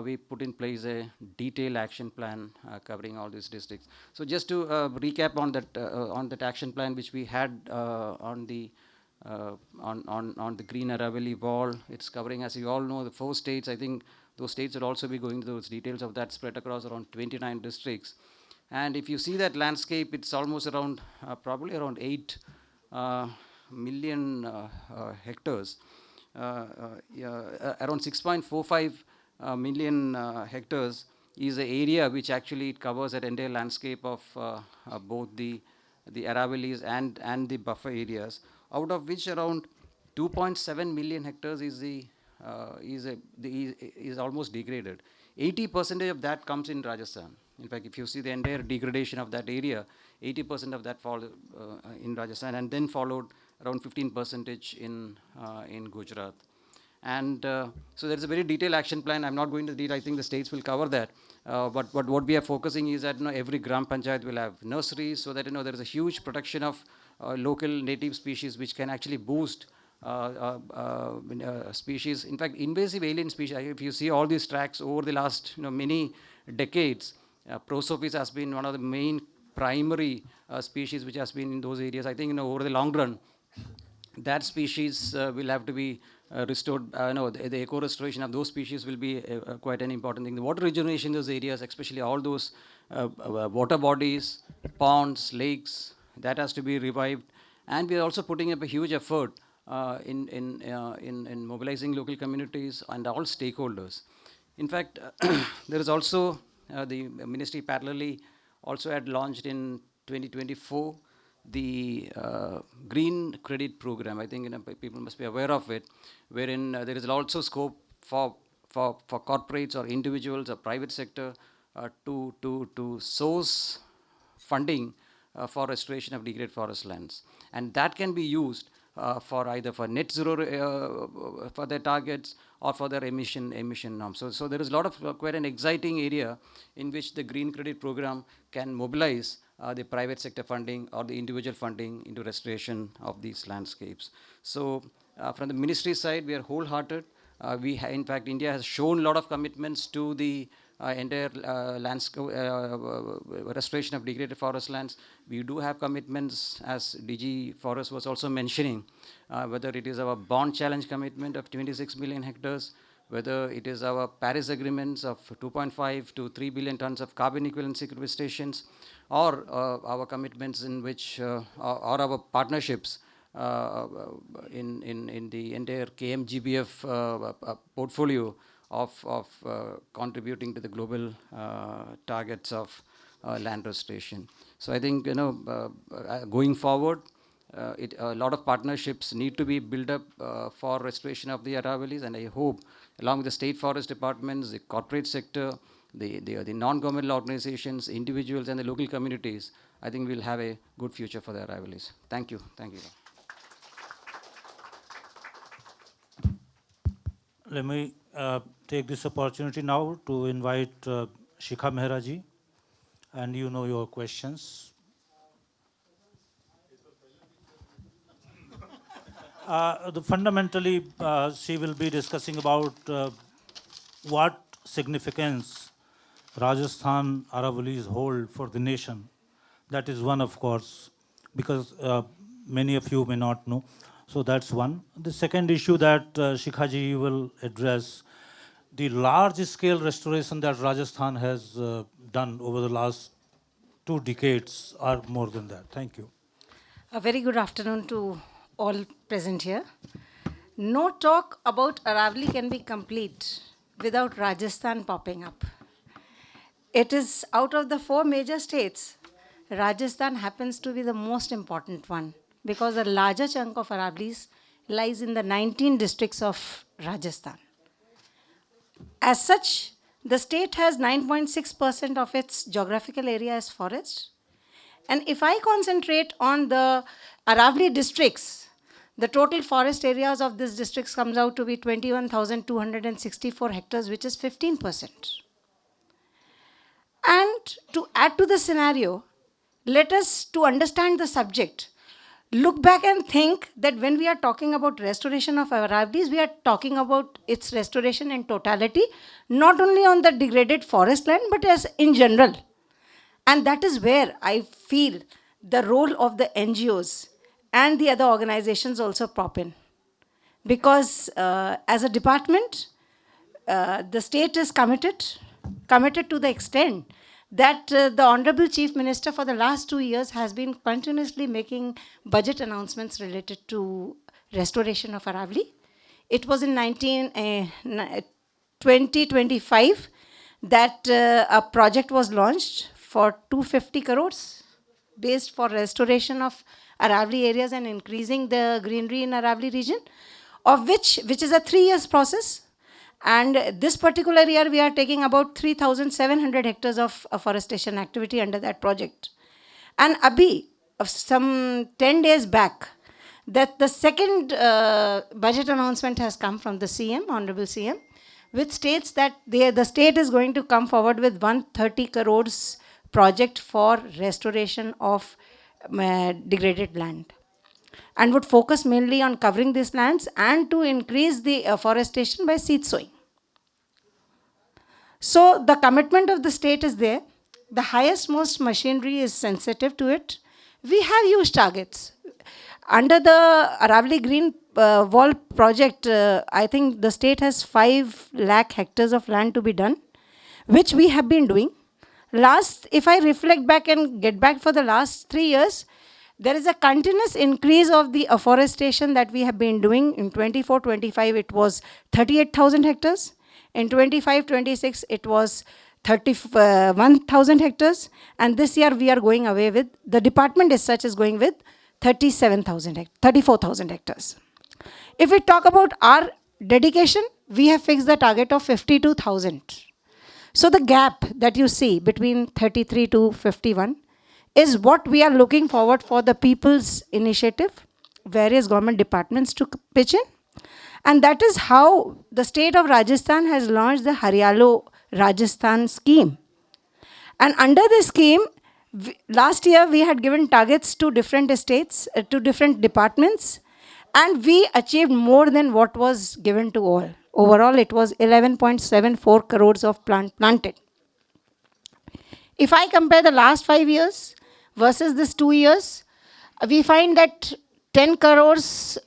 we put in place a detailed action plan covering all these districts. So just to recap on that action plan which we had on the Green Aravalli Wall, it's covering, as you all know, the 4 states. I think those states will also be going to those details of that, spread across around 29 districts. And if you see that landscape, it's almost around probably around 8 million hectares. Around 6.45 million hectares is an area which actually it covers an entire landscape of both the Aravallis and the buffer areas, out of which around 2.7 million hectares is almost degraded. 80% of that comes in Rajasthan. In fact, if you see the entire degradation of that area, 80% of that fall in Rajasthan, and then followed around 15% in Gujarat. And so there's a very detailed action plan. I'm not going to detail. I think the states will cover that. But what we are focusing is that every Gram Panchayat will have nurseries, so that there is a huge protection of local native species, which can actually boost species. In fact, invasive alien species. If you see all these tracks over the last many decades, Prosophis has been one of the main primary species which has been in those areas. I think over the long run, that species will have to be restored. The eco-restoration of those species will be quite an important thing. The water regeneration in those areas, especially all those water bodies, ponds, lakes, that has to be revived. And we are also putting up a huge effort in mobilizing local communities and all stakeholders. In fact, there is also the ministry parallelly also had launched in 2024 the Green Credit Program. I think people must be aware of it, wherein there is also scope for corporates or individuals or private sector to source funding for restoration of degraded forest lands. And that can be used for either for net zero for their targets or for their emission norms. So there is a lot of quite an exciting area in which the Green Credit Program can mobilize the private sector funding or the individual funding into restoration of these landscapes. So from the ministry side, we are wholehearted. In fact, India has shown a lot of commitments to the entire restoration of degraded forest lands. We do have commitments, as DG Forest was also mentioning, whether it is our bond challenge commitment of 26 million hectares, whether it is our Paris agreements of 2.5 to 3 billion tons of carbon equivalent sequestrations, or our commitments in which, or our partnerships in the entire KMGBF portfolio of contributing to the global targets of land restoration. So I think going forward, a lot of partnerships need to be built up for restoration of the Aravallis, and I hope along with the state forest departments, the corporate sector, the non-governmental organizations, individuals, and the local communities, I think we'll have a good future for the Aravallis. Thank you. Thank you. Let me take this opportunity now to invite Shikha Mehra ji, and your questions. Fundamentally, she will be discussing about what significance Rajasthan Aravallis hold for the nation. That is one, of course, because many of you may not know. So that's one. The second issue that Shikha ji will address, the large-scale restoration that Rajasthan has done over the last 2 decades or more than that. Thank you. A very good afternoon to all present here. No talk about Aravalli can be complete without Rajasthan popping up. It is out of the 4 major states, Rajasthan happens to be the most important one, because a larger chunk of Aravallis lies in the 19 districts of Rajasthan. As such, the state has 9.6% of its geographical area as forest. And if I concentrate on the Aravalli districts, the total forest areas of these districts comes out to be 21,264 hectares, which is 15%. And to add to the scenario, let us, to understand the subject, look back and think that when we are talking about restoration of Aravallis, we are talking about its restoration in totality, not only on the degraded forest land, but as in general. And that is where I feel the role of the NGOs and the other organizations also pop in. Because as a department, the state is committed to the extent that the Honorable Chief Minister for the last 2 years has been continuously making budget announcements related to restoration of Aravalli. It was in 2025 that a project was launched for 250 crores based for restoration of Aravalli areas and increasing the greenery in Aravalli region, of which is a 3 years process. And this particular year, we are taking about 3,700 hectares of afforestation activity under that project. And Abhi, of some 10 days back, that the second budget announcement has come from the CM, Honorable CM, which states that the state is going to come forward with 130 crores project for restoration of degraded land, and would focus mainly on covering these lands and to increase the afforestation by seed sowing. So the commitment of the state is there. The highest most machinery is sensitive to it. We have huge targets. Under the Aravalli Green Wall project, I think the state has 5 lakh hectares of land to be done, which we have been doing. If I reflect back and get back for the last 3 years, there is a continuous increase of the afforestation that we have been doing. In 24-25, it was 38,000 hectares. In 25-26, it was 31,000 hectares. And this year, we are going away with, the department as such is going with 34,000 hectares. If we talk about our dedication, we have fixed the target of 52,000. So the gap that you see between 33 to 51 is what we are looking forward for the people's initiative, various government departments to pitch in. And that is how the state of Rajasthan has launched the Haryalo Rajasthan scheme. And under this scheme, last year we had given targets to different states, to different departments, and we achieved more than what was given to all. Overall, it was 11.74 crores of planted. If I compare the last 5 years versus this 2 years, we find that 10 crores,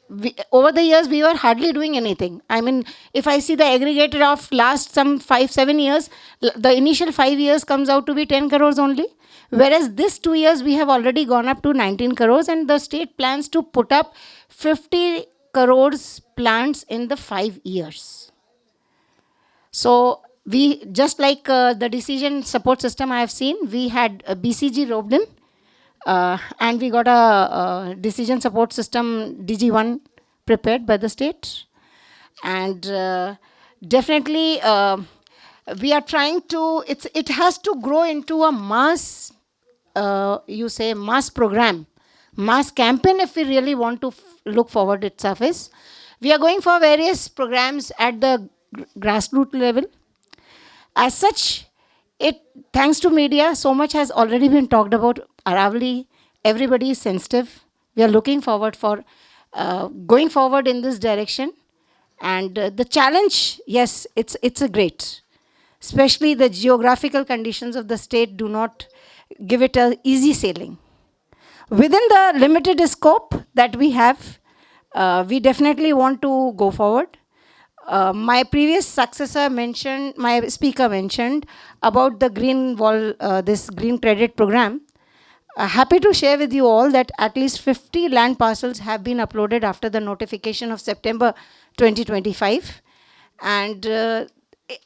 over the years, we were hardly doing anything. I mean, if I see the aggregated of last some 5-7 years, the initial 5 years comes out to be 10 crores only. Whereas this 2 years, we have already gone up to 19 crores, and the state plans to put up 50 crores plants in the 5 years. So we, just like the decision support system I have seen, we had a BCG roped in, and we got a decision support system DG1 prepared by the state. And definitely we are trying to, it has to grow into a mass, mass program, mass campaign if we really want to look forward its surface. We are going for various programs at the grassroots level. As such, thanks to media, so much has already been talked about Aravalli. Everybody is sensitive. We are looking forward for going forward in this direction. And the challenge, yes, it's a great. Especially the geographical conditions of the state do not give it a easy sailing. Within the limited scope that we have, we definitely want to go forward. My previous successor mentioned, my speaker mentioned about the Green Wall, this Green Credit program. Happy to share with you all that at least 50 land parcels have been uploaded after the notification of September 2025. And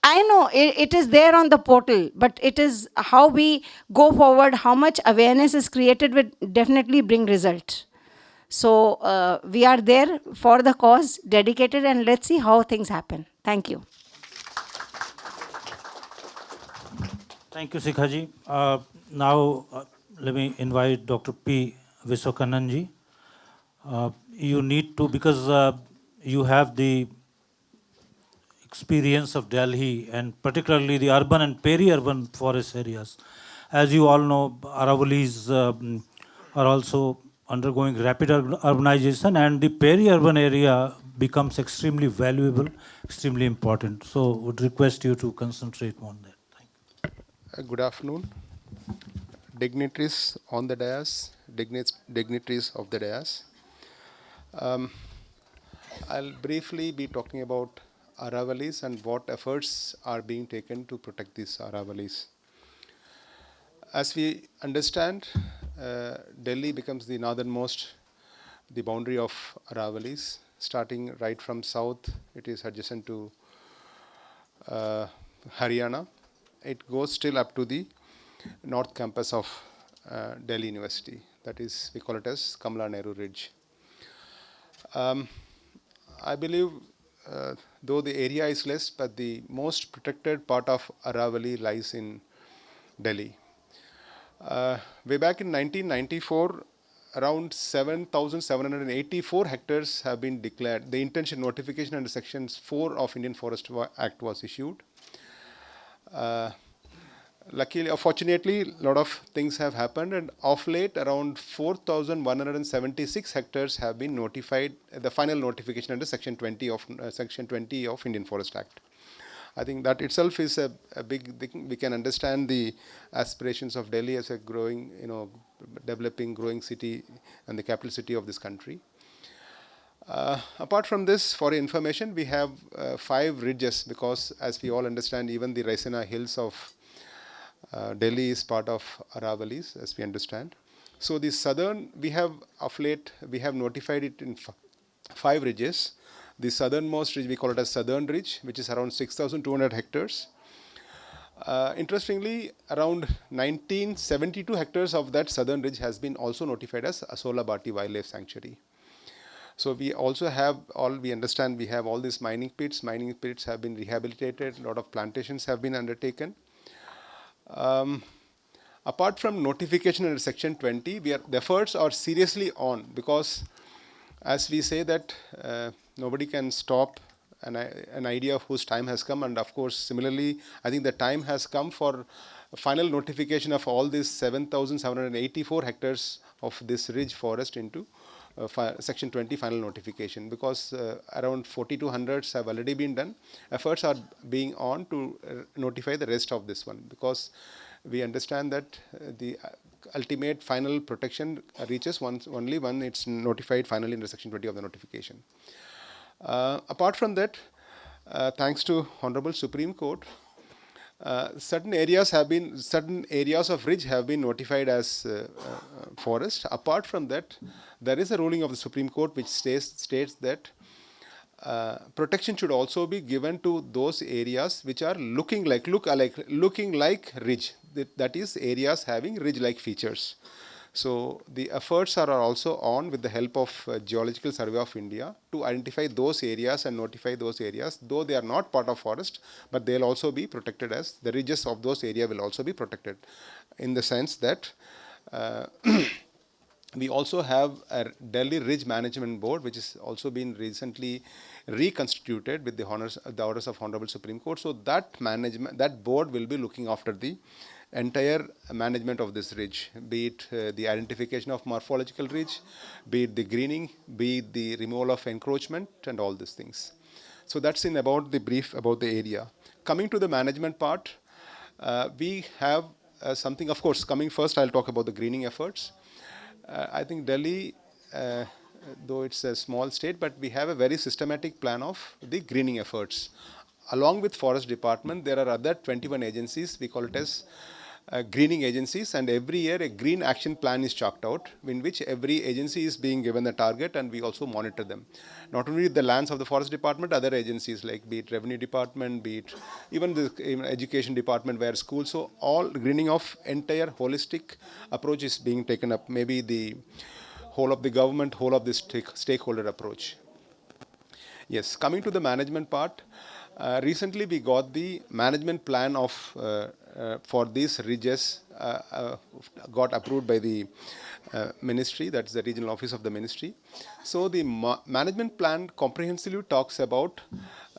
I know it is there on the portal, but it is how we go forward, how much awareness is created will definitely bring result. So we are there for the cause, dedicated, and let's see how things happen. Thank you. Thank you, Sikhaji. Now, let me invite Dr. P. Viswakananji. You need to, because you have the experience of Delhi and particularly the urban and peri-urban forest areas. As you all know, Aravallis are also undergoing rapid urbanization, and the peri-urban area becomes extremely valuable, extremely important. So would request you to concentrate on that. Thank you. Good afternoon. Dignitaries on the dais, dignitaries of the dais. I'll briefly be talking about Aravallis and what efforts are being taken to protect these Aravallis. As we understand, Delhi becomes the northernmost, the boundary of Aravallis. Starting right from south, it is adjacent to Haryana. It goes still up to the north campus of Delhi University. That is, we call it as Kamala Nehru Ridge. I believe, though the area is less, but the most protected part of Aravalli lies in Delhi. Way back in 1994, around 7,784 hectares have been declared. The intention notification under Section 4 of Indian Forest Act was issued. Luckily, fortunately, a lot of things have happened, and of late, around 4,176 hectares have been notified. The final notification under Section 20 of Indian Forest Act. I think that itself is a big thing. We can understand the aspirations of Delhi as a growing, developing, growing city and the capital city of this country. Apart from this, for information, we have 5 ridges, because as we all understand, even the Raisina Hills of Delhi is part of Aravallis, as we understand. So the southern, we have of late, we have notified it in 5 ridges. The southernmost ridge, we call it as Southern Ridge, which is around 6,200 hectares. Interestingly, around 1972 hectares of that Southern Ridge has been also notified as Asola Bhatti Wildlife Sanctuary. So we also have we understand we have all these mining pits. Mining pits have been rehabilitated. A lot of plantations have been undertaken. Apart from notification under Section 20, the efforts are seriously on, because as we say that nobody can stop an idea of whose time has come, and of course similarly I think the time has come for final notification of all these 7,784 hectares of this ridge forest into Section 20 final notification, because around 4,200 have already been done. Efforts are being on to notify the rest of this one, because we understand that the ultimate final protection reaches only when it's notified finally in the Section 20 of the notification. Apart from that, thanks to Honorable Supreme Court, certain areas of ridge have been notified as forest. Apart from that, there is a ruling of the Supreme Court which states that protection should also be given to those areas which are looking like ridge. That is, areas having ridge-like features. So the efforts are also on with the help of Geological Survey of India to identify those areas and notify those areas, though they are not part of forest, but they'll also be protected, as the ridges of those areas will also be protected, in the sense that we also have a Delhi Ridge Management Board, which has also been recently reconstituted with the orders of Honorable Supreme Court. So that board will be looking after the entire management of this ridge, be it the identification of morphological ridge, be it the greening, be it the removal of encroachment, and all these things. So that's in about the brief about the area. Coming to the management part, we have something, of course, coming first, I'll talk about the greening efforts. I think Delhi, though it's a small state, but we have a very systematic plan of the greening efforts. Along with Forest Department, there are other 21 agencies, we call it as greening agencies, and every year a green action plan is chalked out, in which every agency is being given a target, and we also monitor them. Not only the lands of the Forest Department, other agencies like be it Revenue Department, be it even the Education Department, where schools, so all greening of entire holistic approach is being taken up, maybe the whole of the government, whole of the stakeholder approach. Yes, coming to the management part, recently we got the management plan of for these ridges got approved by the ministry, that's the regional office of the ministry. So the management plan comprehensively talks about,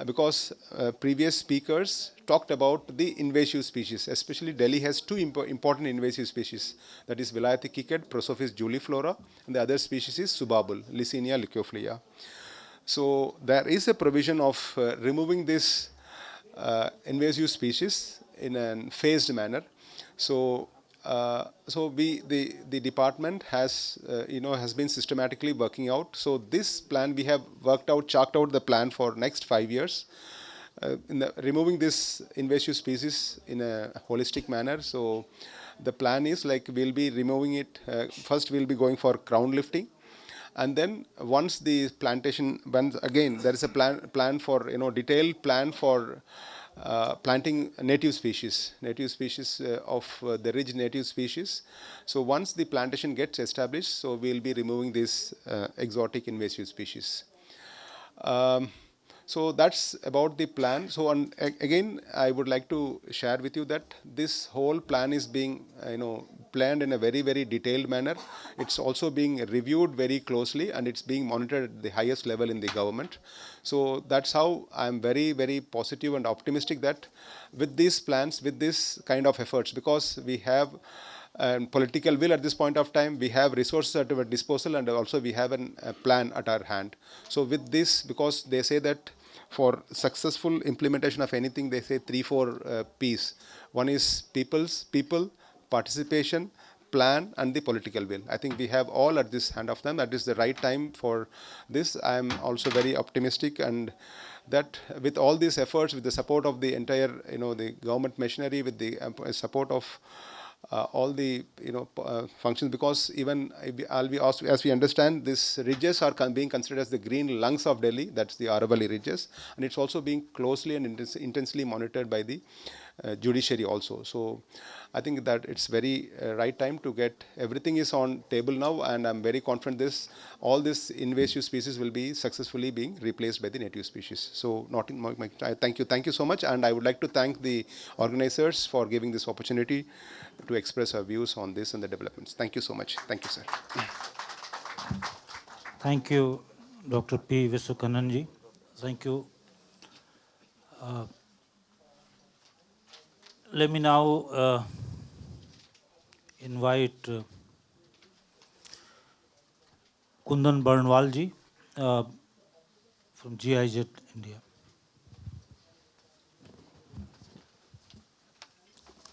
because previous speakers talked about the invasive species, especially Delhi has 2 important invasive species, that is Vilayati kikad, Prosophis juliflora, and the other species is Subabul, Lycinia leucophila. So there is a provision of removing this invasive species in a phased manner. So, the department has has been systematically working out. So this plan we have chalked out the plan for next 5 years, in removing this invasive species in a holistic manner. So the plan is like we'll be removing it. First, we'll be going for crown lifting. And then once the plantation, again there is a plan for detailed plan for planting native species of the ridge native species. So once the plantation gets established, so we'll be removing these exotic invasive species. So that's about the plan. So again, I would like to share with you that this whole plan is being, planned in a very, very detailed manner. It's also being reviewed very closely, and it's being monitored at the highest level in the government. So that's how I'm very, very positive and optimistic that with these plans, with this kind of efforts, because we have political will at this point of time, we have resources at our disposal, and also we have a plan at our hand. So with this, because they say that for successful implementation of anything, they say 3-4 P's. One is people, participation, plan, and the political will. I think we have all at this hand of them. That is the right time for this. I am also very optimistic, and that with all these efforts, with the support of the entire, the government machinery, with the support of all the functions, because even as we understand, these ridges are being considered as the green lungs of Delhi. That's the Aravalli ridges, and it's also being closely and intensely monitored by the judiciary also. So I think that it's very right time to get everything is on table now, and I'm very confident all these invasive species will be successfully being replaced by the native species. So thank you so much, and I would like to thank the organizers for giving this opportunity to express our views on this and the developments. Thank you so much. Thank you, sir. Thank you, Dr. P. Visukananji. Thank you. Let me now invite Kundan Barnwalji from GIZ India.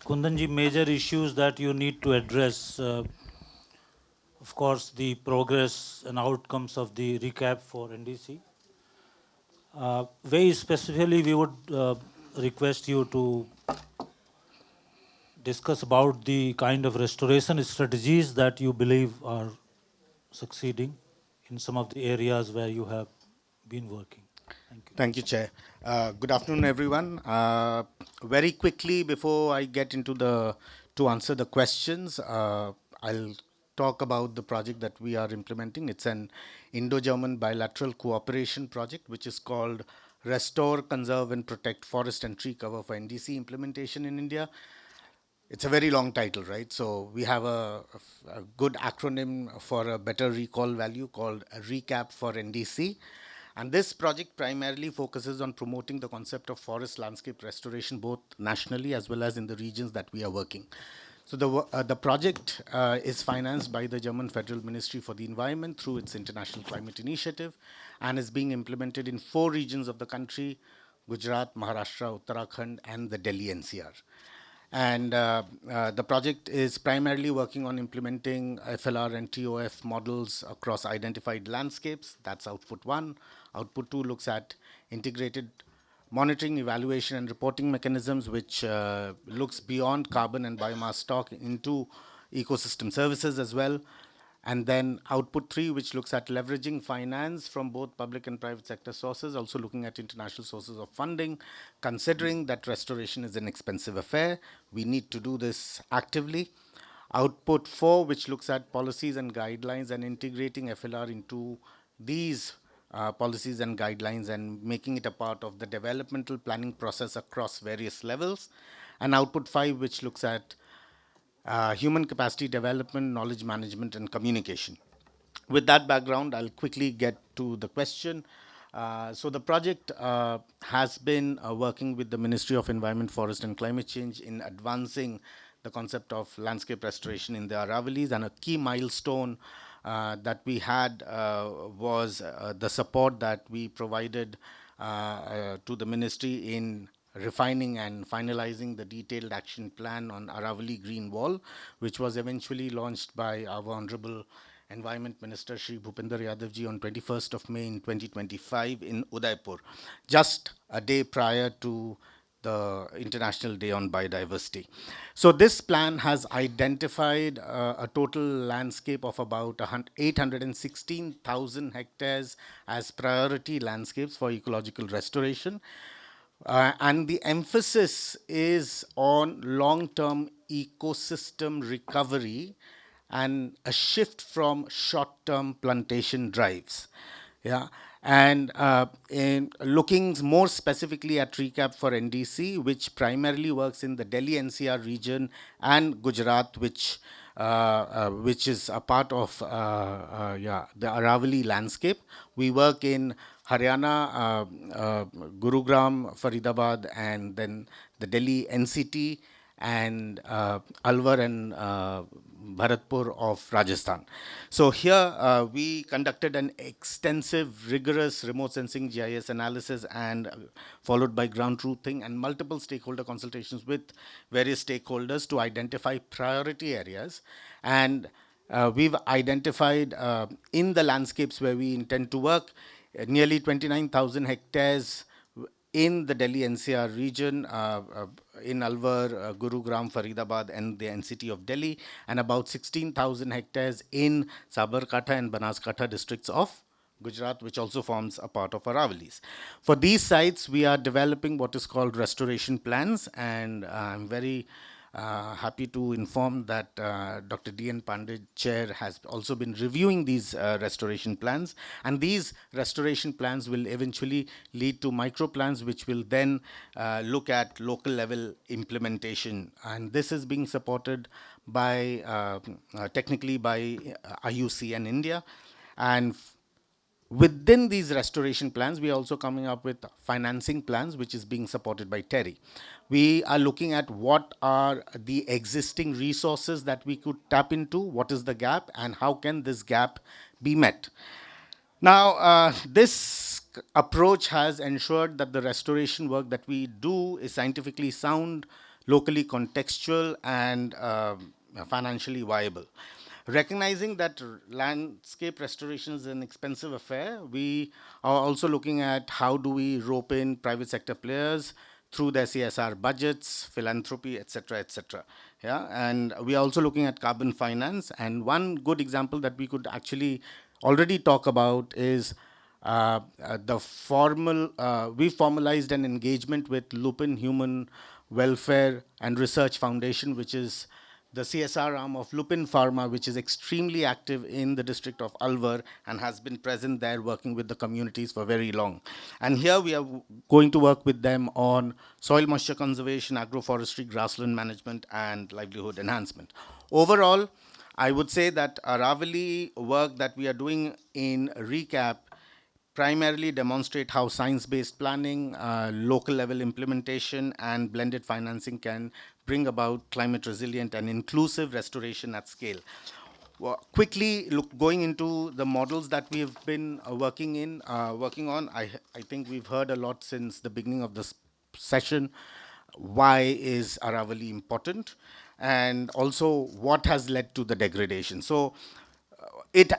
Kundanji, major issues that you need to address, of course, the progress and outcomes of the recap for NDC. Very specifically, we would request you to discuss about the kind of restoration strategies that you believe are succeeding in some of the areas where you have been working. Thank you. Thank you, Chair. Good afternoon, everyone. Very quickly, before I get into to answer the questions, I'll talk about the project that we are implementing. It's an Indo-German bilateral cooperation project, which is called Restore, Conserve and Protect Forest and Tree Cover for NDC implementation in India. It's a very long title, right? So we have a good acronym for a better recall value called a RECAP for NDC. And this project primarily focuses on promoting the concept of forest landscape restoration, both nationally as well as in the regions that we are working. So the project is financed by the German Federal Ministry for the Environment through its International Climate Initiative, and is being implemented in 4 regions of the country: Gujarat, Maharashtra, Uttarakhand, and the Delhi NCR. And the project is primarily working on implementing FLR and TOF models across identified landscapes. That's output 1. Output 2 looks at integrated monitoring, evaluation, and reporting mechanisms, which looks beyond carbon and biomass stock into ecosystem services as well. And then output 3, which looks at leveraging finance from both public and private sector sources, also looking at international sources of funding, considering that restoration is an expensive affair. We need to do this actively. Output 4, which looks at policies and guidelines and integrating FLR into these policies and guidelines and making it a part of the developmental planning process across various levels. And output 5, which looks at human capacity development, knowledge management, and communication. With that background, I'll quickly get to the question. So the project has been working with the Ministry of Environment, Forest and Climate Change in advancing the concept of landscape restoration in the Aravallis, and a key milestone that we had was the support that we provided to the ministry in refining and finalizing the detailed action plan on Aravalli Green Wall, which was eventually launched by our Honorable Environment Minister Shri Bhupender Yadavji on 21st of May in 2025 in Udaipur, just a day prior to the International Day on Biodiversity. So this plan has identified a total landscape of about 816,000 hectares as priority landscapes for ecological restoration, And the emphasis is on long-term ecosystem recovery and a shift from short-term plantation drives. Yeah, and in looking more specifically at recap for NDC, which primarily works in the Delhi NCR region and Gujarat, which is a part of the Aravalli landscape. We work in Haryana, Gurugram, Faridabad, and then the Delhi NCT, and Alwar and Bharatpur of Rajasthan. So here we conducted an extensive, rigorous remote sensing GIS analysis and followed by ground truthing and multiple stakeholder consultations with various stakeholders to identify priority areas. And we've identified in the landscapes where we intend to work nearly 29,000 hectares in the Delhi NCR region, in Alwar, Gurugram, Faridabad, and the NCT of Delhi, and about 16,000 hectares in Sabarkantha and Banaskantha districts of Gujarat, which also forms a part of Aravallis. For these sites, we are developing what is called restoration plans, and I'm very happy to inform that Dr. D.N. Pandey, Chair, has also been reviewing these restoration plans. And these restoration plans will eventually lead to micro plans, which will then look at local level implementation. And this is being supported by technically by IUC and India. And within these restoration plans, we are also coming up with financing plans, which is being supported by TERI. We are looking at what are the existing resources that we could tap into, what is the gap, and how can this gap be met. Now, this approach has ensured that the restoration work that we do is scientifically sound, locally contextual, and financially viable. Recognizing that landscape restoration is an expensive affair, we are also looking at how do we rope in private sector players through their CSR budgets, philanthropy, etc., etc. Yeah, and we are also looking at carbon finance. And one good example that we could actually already talk about is we formalized an engagement with Lupin Human Welfare and Research Foundation, which is the CSR arm of Lupin Pharma, which is extremely active in the district of Alwar and has been present there working with the communities for very long. And here we are going to work with them on soil moisture conservation, agroforestry, grassland management, and livelihood enhancement. Overall, I would say that Aravalli work that we are doing in recap primarily demonstrate how science-based planning, local level implementation, and blended financing can bring about climate resilient and inclusive restoration at scale. Quickly going into the models that we have been working on, I think we've heard a lot since the beginning of this session. Why is Aravalli important? And also what has led to the degradation. So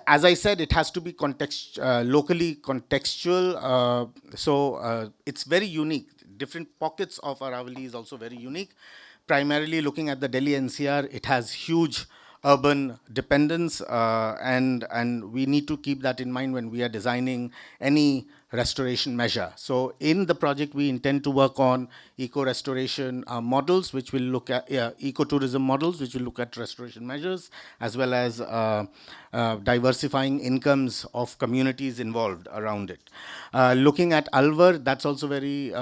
as I said, it has to be locally contextual. It's very unique. Different pockets of Aravalli is also very unique. Primarily looking at the Delhi NCR, it has huge urban dependence, and we need to keep that in mind when we are designing any restoration measure. So in the project, we intend to work on eco-restoration models, which will look at ecotourism models, which will look at restoration measures, as well as diversifying incomes of communities involved around it. Looking at Alwar, that's also very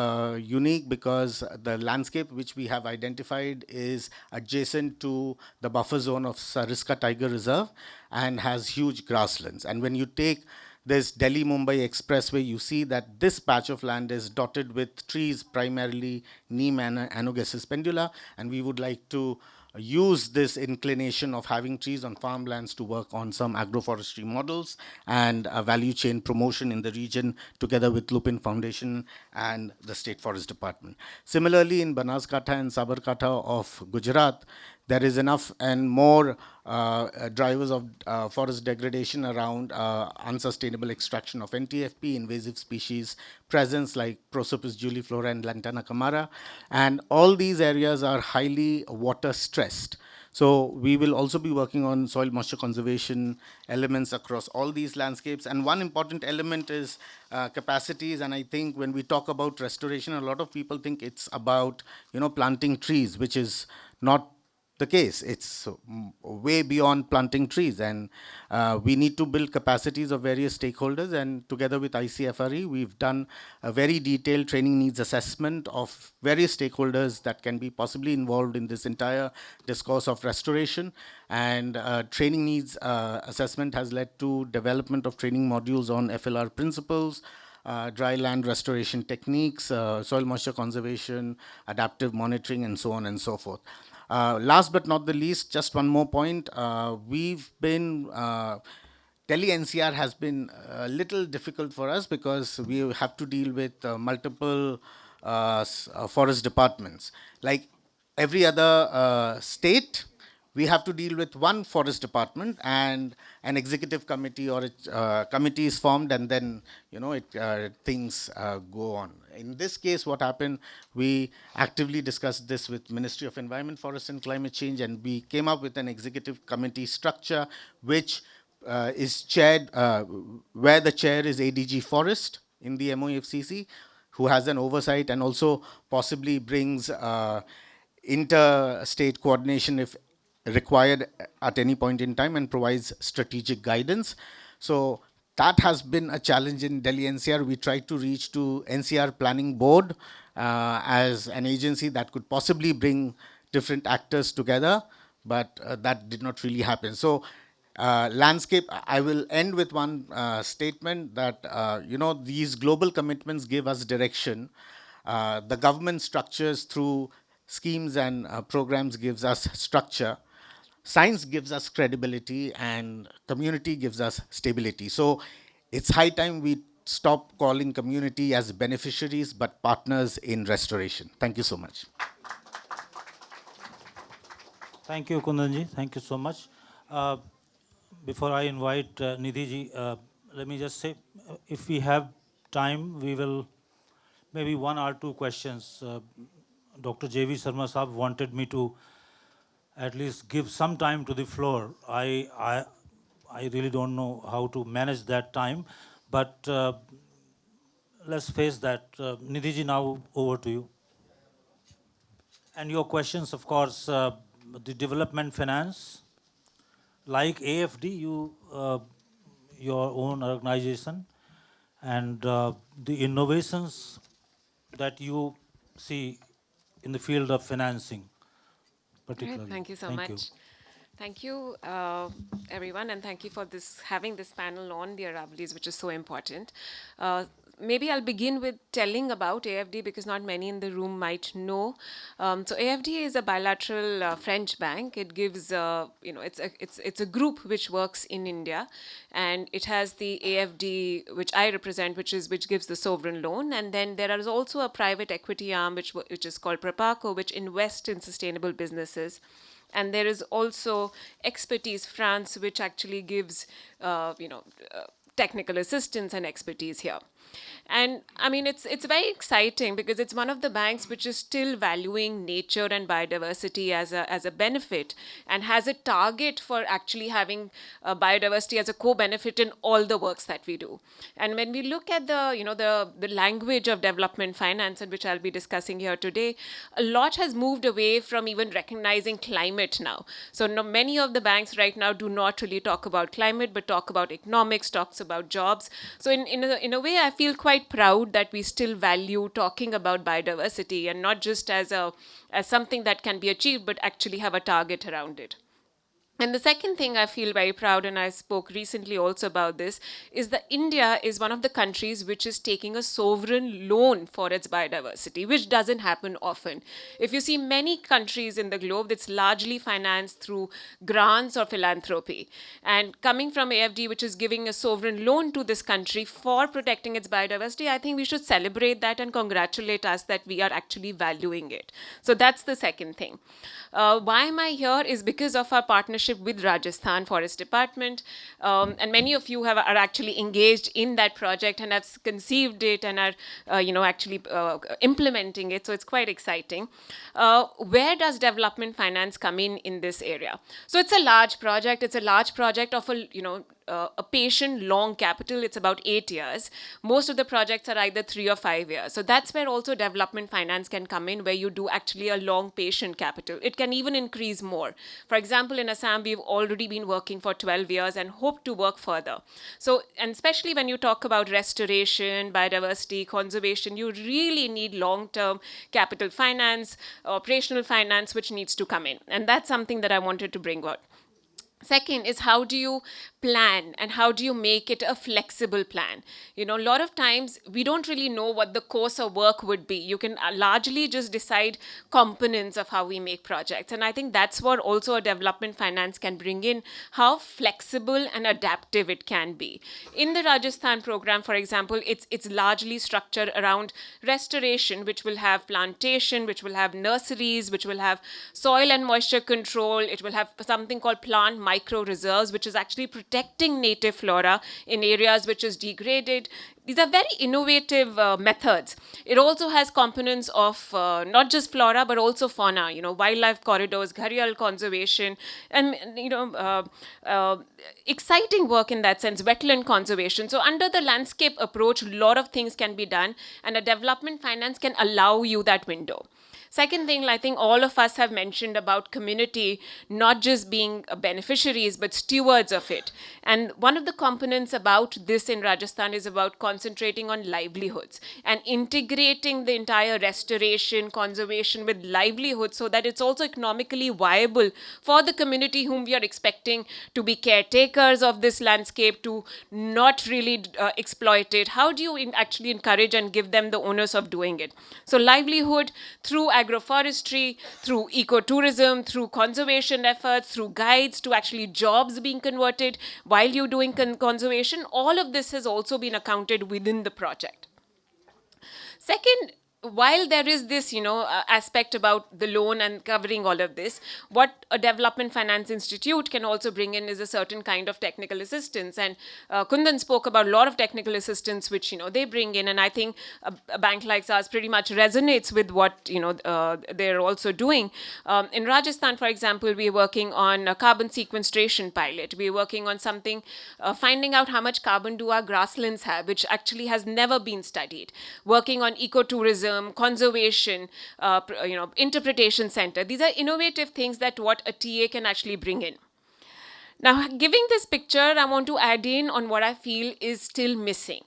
unique because the landscape which we have identified is adjacent to the buffer zone of Sariska Tiger Reserve and has huge grasslands. And when you take this Delhi-Mumbai Expressway, you see that this patch of land is dotted with trees, primarily neem and Anogesis pendula, and we would like to use this inclination of having trees on farmlands to work on some agroforestry models and a value chain promotion in the region together with Lupin Foundation and the State Forest Department. Similarly, in Banaskantha and Sabarkantha of Gujarat, there is enough and more drivers of forest degradation around unsustainable extraction of NTFP, invasive species presence like Prosopis juliflora and Lantana camara. And all these areas are highly water stressed. So we will also be working on soil moisture conservation elements across all these landscapes. And one important element is capacities. And I think when we talk about restoration, a lot of people think it's about, planting trees, which is not the case. It's way beyond planting trees, and we need to build capacities of various stakeholders. And together with ICFRE, we've done a very detailed training needs assessment of various stakeholders that can be possibly involved in this entire discourse of restoration. And training needs assessment has led to development of training modules on FLR principles, dry land restoration techniques, soil moisture conservation, adaptive monitoring, and so on and so forth. Last but not the least, just one more point. Delhi NCR has been a little difficult for us because we have to deal with multiple forest departments. Like every other state, we have to deal with one forest department, and an executive committee or a committee is formed, and then things go on. In this case, what happened, we actively discussed this with Ministry of Environment, Forest and Climate Change, and we came up with an executive committee structure which is chaired, where the chair is ADG Forest in the MoEFCC, who has an oversight and also possibly brings interstate coordination if required at any point in time, and provides strategic guidance. So that has been a challenge in Delhi NCR. We tried to reach to NCR Planning Board as an agency that could possibly bring different actors together, but that did not really happen. So landscape, I will end with one statement that, these global commitments give us direction. The government structures through schemes and programs gives us structure. Science gives us credibility, and community gives us stability. So it's high time we stop calling community as beneficiaries, but partners in restoration. Thank you so much. Thank you, Kundanji. Thank you so much. Before I invite Nidhi, let me just say, if we have time, we will maybe one or two questions. Dr. J.V. Sharma Saab wanted me to at least give some time to the floor. I really don't know how to manage that time, but let's face that. Nidhi ji, now over to you. And your questions, of course, the development finance, like AFD, your own organization, and the innovations that you see in the field of financing, particularly. Right, thank you so much. Thank you, everyone, and thank you for having this panel on the Aravallis, which is so important. Maybe I'll begin with telling about AFD because not many in the room might know. So AFD is a bilateral French bank. It gives, it's a group which works in India, and it has the AFD, which I represent, which gives the sovereign loan, and then there is also a private equity arm which is called Proparco, which invests in sustainable businesses. And there is also Expertise France, which actually gives, technical assistance and expertise here. And I mean, it's very exciting because it's one of the banks which is still valuing nature and biodiversity as a benefit, and has a target for actually having biodiversity as a co-benefit in all the works that we do. And when we look at the language of development finance, and which I'll be discussing here today, a lot has moved away from even recognizing climate now. So many of the banks right now do not really talk about climate, but talk about economics, talks about jobs. So in a way, I feel quite proud that we still value talking about biodiversity, and not just as something that can be achieved, but actually have a target around it. And the second thing I feel very proud, and I spoke recently also about this, is that India is one of the countries which is taking a sovereign loan for its biodiversity, which doesn't happen often. If you see many countries in the globe, it's largely financed through grants or philanthropy. And coming from AFD, which is giving a sovereign loan to this country for protecting its biodiversity, I think we should celebrate that and congratulate us that we are actually valuing it. So that's the second thing. Why am I here is because of our partnership partnership with Rajasthan Forest Department. And many of you are actually engaged in that project and have conceived it and are, actually implementing it. So it's quite exciting. Where does development finance come in this area? So it's a large project. It's a large project of a patient long capital. It's about 8 years. Most of the projects are either 3 or 5 years. So that's where also development finance can come in, where you do actually a long patient capital. It can even increase more. For example, in Assam, we've already been working for 12 years and hope to work further. So, and especially when you talk about restoration, biodiversity, conservation, you really need long-term capital finance, operational finance, which needs to come in. And that's something that I wanted to bring out. Second is, how do you plan and how do you make it a flexible plan? A lot of times we don't really know what the course of work would be. You can largely just decide components of how we make projects. And I think that's what also a development finance can bring in, how flexible and adaptive it can be. In the Rajasthan program, for example, it's largely structured around restoration, which will have plantation, which will have nurseries, which will have soil and moisture control. It will have something called plant micro reserves, which is actually protecting native flora in areas which is degraded. These are very innovative methods. It also has components of not just flora, but also fauna, wildlife corridors, gharial conservation, and, exciting work in that sense, wetland conservation. So under the landscape approach, a lot of things can be done, and a development finance can allow you that window. Second thing, I think all of us have mentioned about community, not just being beneficiaries, but stewards of it. And one of the components about this in Rajasthan is about concentrating on livelihoods and integrating the entire restoration, conservation with livelihoods so that it's also economically viable for the community whom we are expecting to be caretakers of this landscape, to not really exploit it. How do you actually encourage and give them the onus of doing it? So livelihood through agroforestry, through ecotourism, through conservation efforts, through guides, to actually jobs being converted while you're doing conservation, all of this has also been accounted within the project. Second, while there is this, aspect about the loan and covering all of this, what a development finance institute can also bring in is a certain kind of technical assistance. And Kundan spoke about a lot of technical assistance which, they bring in. And I think a bank like ours pretty much resonates with what, they're also doing. In Rajasthan, for example, we're working on a carbon sequestration pilot. We're working on something, finding out how much carbon do our grasslands have, which actually has never been studied. Working on ecotourism, conservation, interpretation center. These are innovative things that what a TA can actually bring in. Now, giving this picture, I want to add in on what I feel is still missing.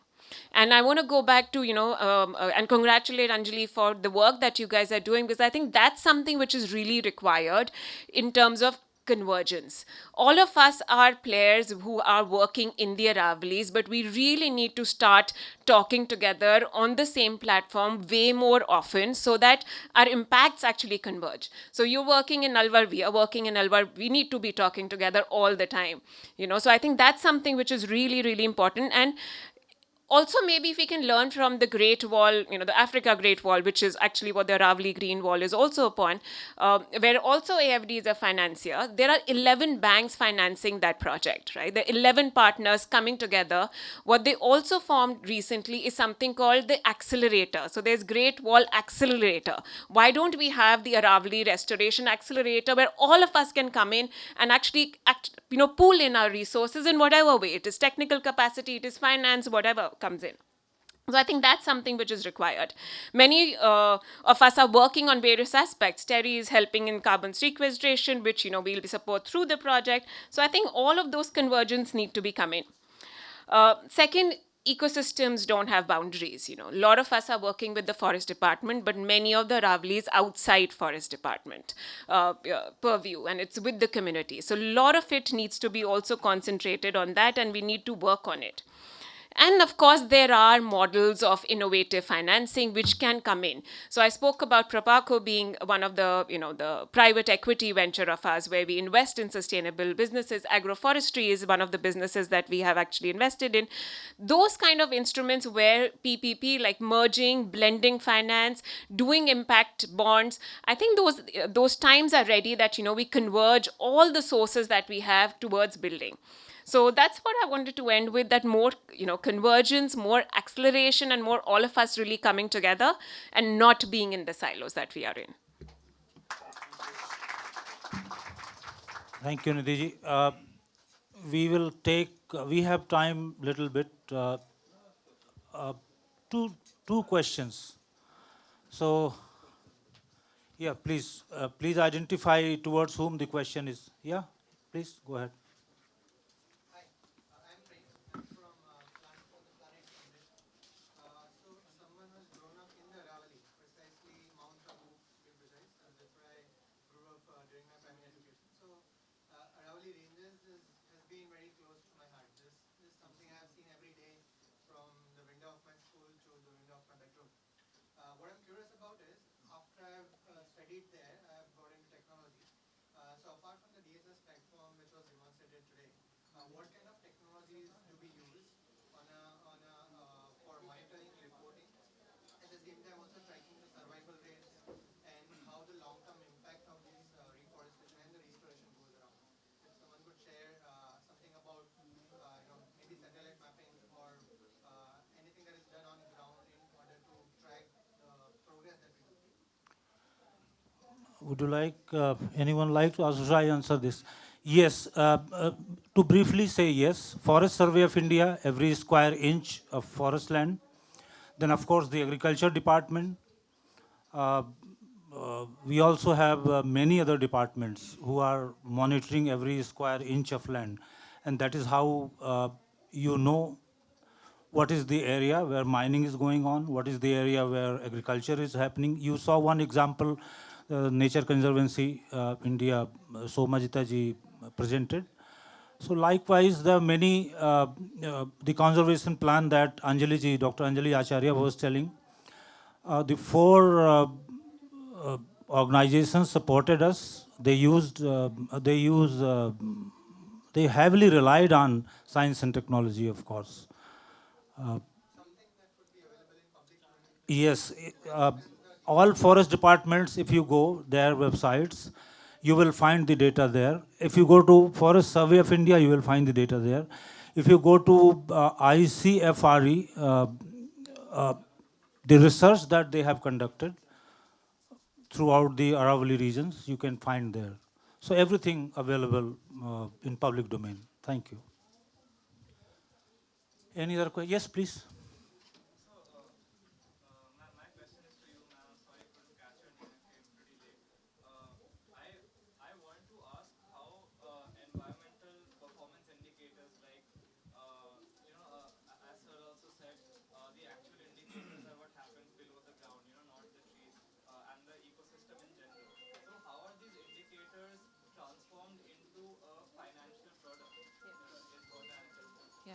And I want to go back to, and congratulate Anjali for the work that you guys are doing, because I think that's something which is really required in terms of convergence. All of us are players who are working in the Aravallis, but we really need to start talking together on the same platform way more often so that our impacts actually converge. So you're working in Alwar, we are working in Alwar, we need to be talking together all the time. So I think that's something which is really, really important. And also, maybe if we can learn from the Great Wall, the Africa Great Wall, which is actually what the Aravalli Green Wall is also upon, where also AFD is a financier. There are 11 banks financing that project, right? The 11 partners coming together. What they also formed recently is something called the Accelerator. So there's Great Wall Accelerator. Why don't we have the Aravalli Restoration Accelerator, where all of us can come in and actually pool in our resources in whatever way. It is technical capacity, it is finance, whatever comes in. So I think that's something which is required. Many of us are working on various aspects. TERI is helping in carbon sequestration, which we'll be support through the project. So I think all of those convergence need to be coming. Second, ecosystems don't have boundaries. A lot of us are working with the forest department, but many of the Aravallis outside forest department purview, and it's with the community. So a lot of it needs to be also concentrated on that, and we need to work on it. And of course, there are models of innovative financing which can come in. So I spoke about Propaco being one of the, the private equity venture of ours where we invest in sustainable businesses. Agroforestry is one of the businesses that we have actually invested in. Those kind of instruments where PPP, like merging, blending finance, doing impact bonds, I think those times are ready that, we converge all the sources that we have towards building. So that's what I wanted to end with, that more, convergence, more acceleration, and more all of us really coming together and not being in the silos that we are in. Thank you, Nidhi. We will take, we have time little bit, two questions. So, yeah, please identify towards whom the question is. Yeah, please go ahead. Aravalli Ranges has been very close to my heart. This is something I have seen every day from the window of my school to the window of my bedroom. What I'm curious about is, after I've studied there, I've got into technology. So apart from the DSS platform which was demonstrated today, what kind of technologies do we use for monitoring, reporting, at the same time also tracking the survival rates and how the long-term impact of this reforestation and the restoration goes around? If someone could share something about, maybe satellite mapping or anything that is done on the ground in order to track the progress that we do. Would you like, anyone like to answer? Should I answer this? Yes, to briefly say yes, Forest Survey of India, every square inch of forest land. Then of course the Agriculture Department. We also have many other departments who are monitoring every square inch of land. And that is how you know what is the area where mining is going on, what is the area where agriculture is happening. You saw one example, Nature Conservancy India, Somajita ji presented. So likewise, there are many, the conservation plan that Anjali ji, Dr. Anjali Acharya was telling, the four organizations supported us. They heavily relied on science and technology, of course. Yes, all forest departments, if you go their websites, you will find the data there. If you go to Forest Survey of India, you will find the data there. If you go to ICFRE, the research that they have conducted throughout the Aravalli regions, you can find there. So everything available in public domain. Thank you. Any other question? Yes, please. Yeah,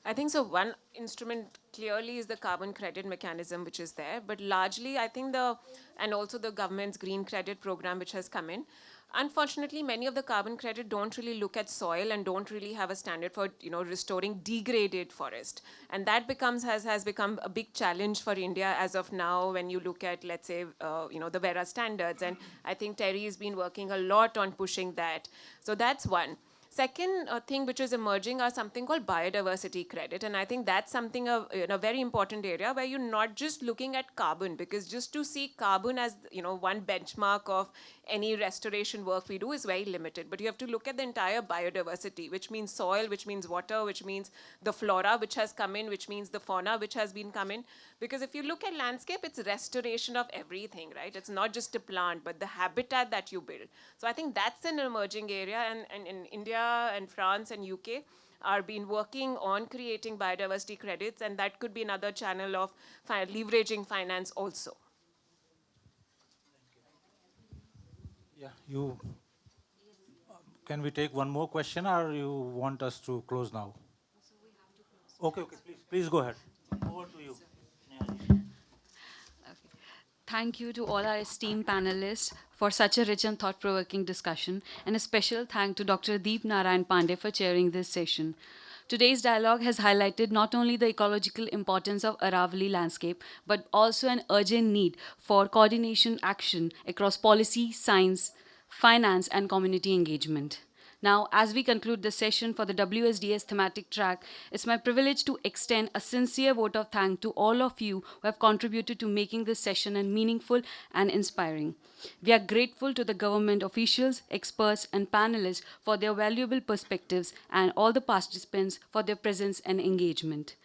I think so. One instrument clearly is the carbon credit mechanism, which is there. But largely, I think and also the government's green credit program, which has come in. Unfortunately, many of the carbon credit don't really look at soil and don't really have a standard for, restoring degraded forest. And that has become a big challenge for India as of now when you look at, let's say, the Vera standards. And I think TERI has been working a lot on pushing that. So that's one. Second thing which is emerging are something called biodiversity credit. And I think that's something in a very important area where you're not just looking at carbon, because just to see carbon as, one benchmark of any restoration work we do is very limited. But you have to look at the entire biodiversity, which means soil, which means water, which means the flora which has come in, which means the fauna which has been come in. Because if you look at landscape, it's restoration of everything, right? It's not just a plant, but the habitat that you build. So I think that's an emerging area. And in India and France and UK are been working on creating biodiversity credits. And that could be another channel of leveraging finance also. Yeah, can we take one more question or you want us to close now? Okay, please go ahead. Over to you. Thank you to all our esteemed panelists for such a rich and thought-provoking discussion, and a special thank to Dr. Deep Narayan Pandey for chairing this session. Today's dialogue has highlighted not only the ecological importance of Aravalli landscape, but also an urgent need for coordination action across policy, science, finance, and community engagement. Now, as we conclude the session for the WSDS thematic track, it's my privilege to extend a sincere vote of thanks to all of you who have contributed to making this session meaningful and inspiring. We are grateful to the government officials, experts, and panelists for their valuable perspectives and all the participants for their presence and engagement.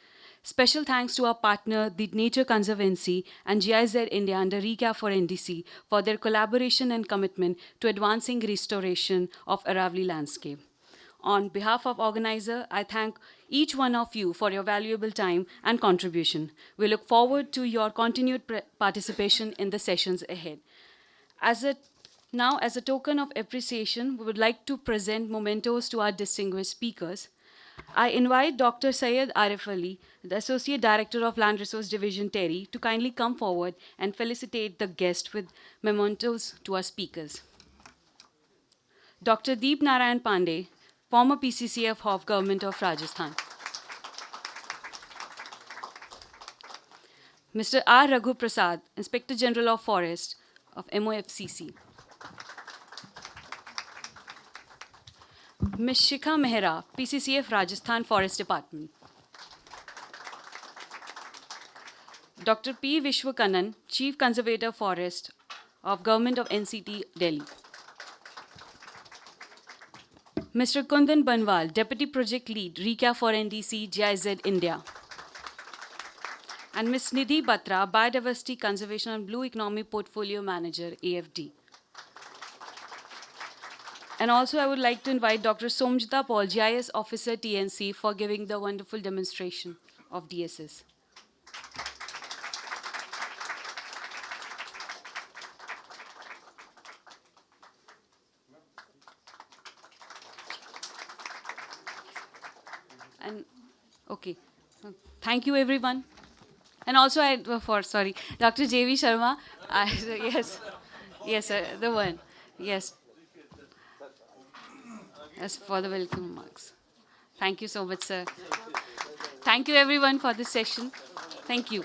Special thanks to our partner, the Nature Conservancy and GIZ India under RECAP for NDC for their collaboration and commitment to advancing restoration of Aravalli landscape. On behalf of organizer, I thank each one of you for your valuable time and contribution. We look forward to your continued participation in the sessions ahead. Now, as a token of appreciation, we would like to present mementos to our distinguished speakers. I invite Dr. Syed Arif Ali, the Associate Director of Land Resource Division TERI, to kindly come forward and felicitate the guest with mementos to our speakers. Dr. Deep Narayan Pandey, former PCCF of Government of Rajasthan. Mr. R. Raghu Prasad, Inspector General of Forest of MoEFCC. Ms. Shikha Mehra, PCCF Rajasthan Forest Department. Dr. P. Vishwakannan, Chief Conservator Forest of Government of NCT, Delhi. Mr. Kundan Banwal, Deputy Project Lead, RECAP for NDC, GIZ India. And Ms. Nidhi Batra, Biodiversity Conservation and Blue Economy Portfolio Manager, AFD. And also, I would like to invite Dr. Somjita Paul, GIS Officer, TNC, for giving the wonderful demonstration of DSS. And, okay. Thank you, everyone. And also, Dr. J.V. Sharma. Yes, sir, the one. Yes. As for the welcome remarks. Thank you so much, sir. Thank you, everyone, for this session. Thank you.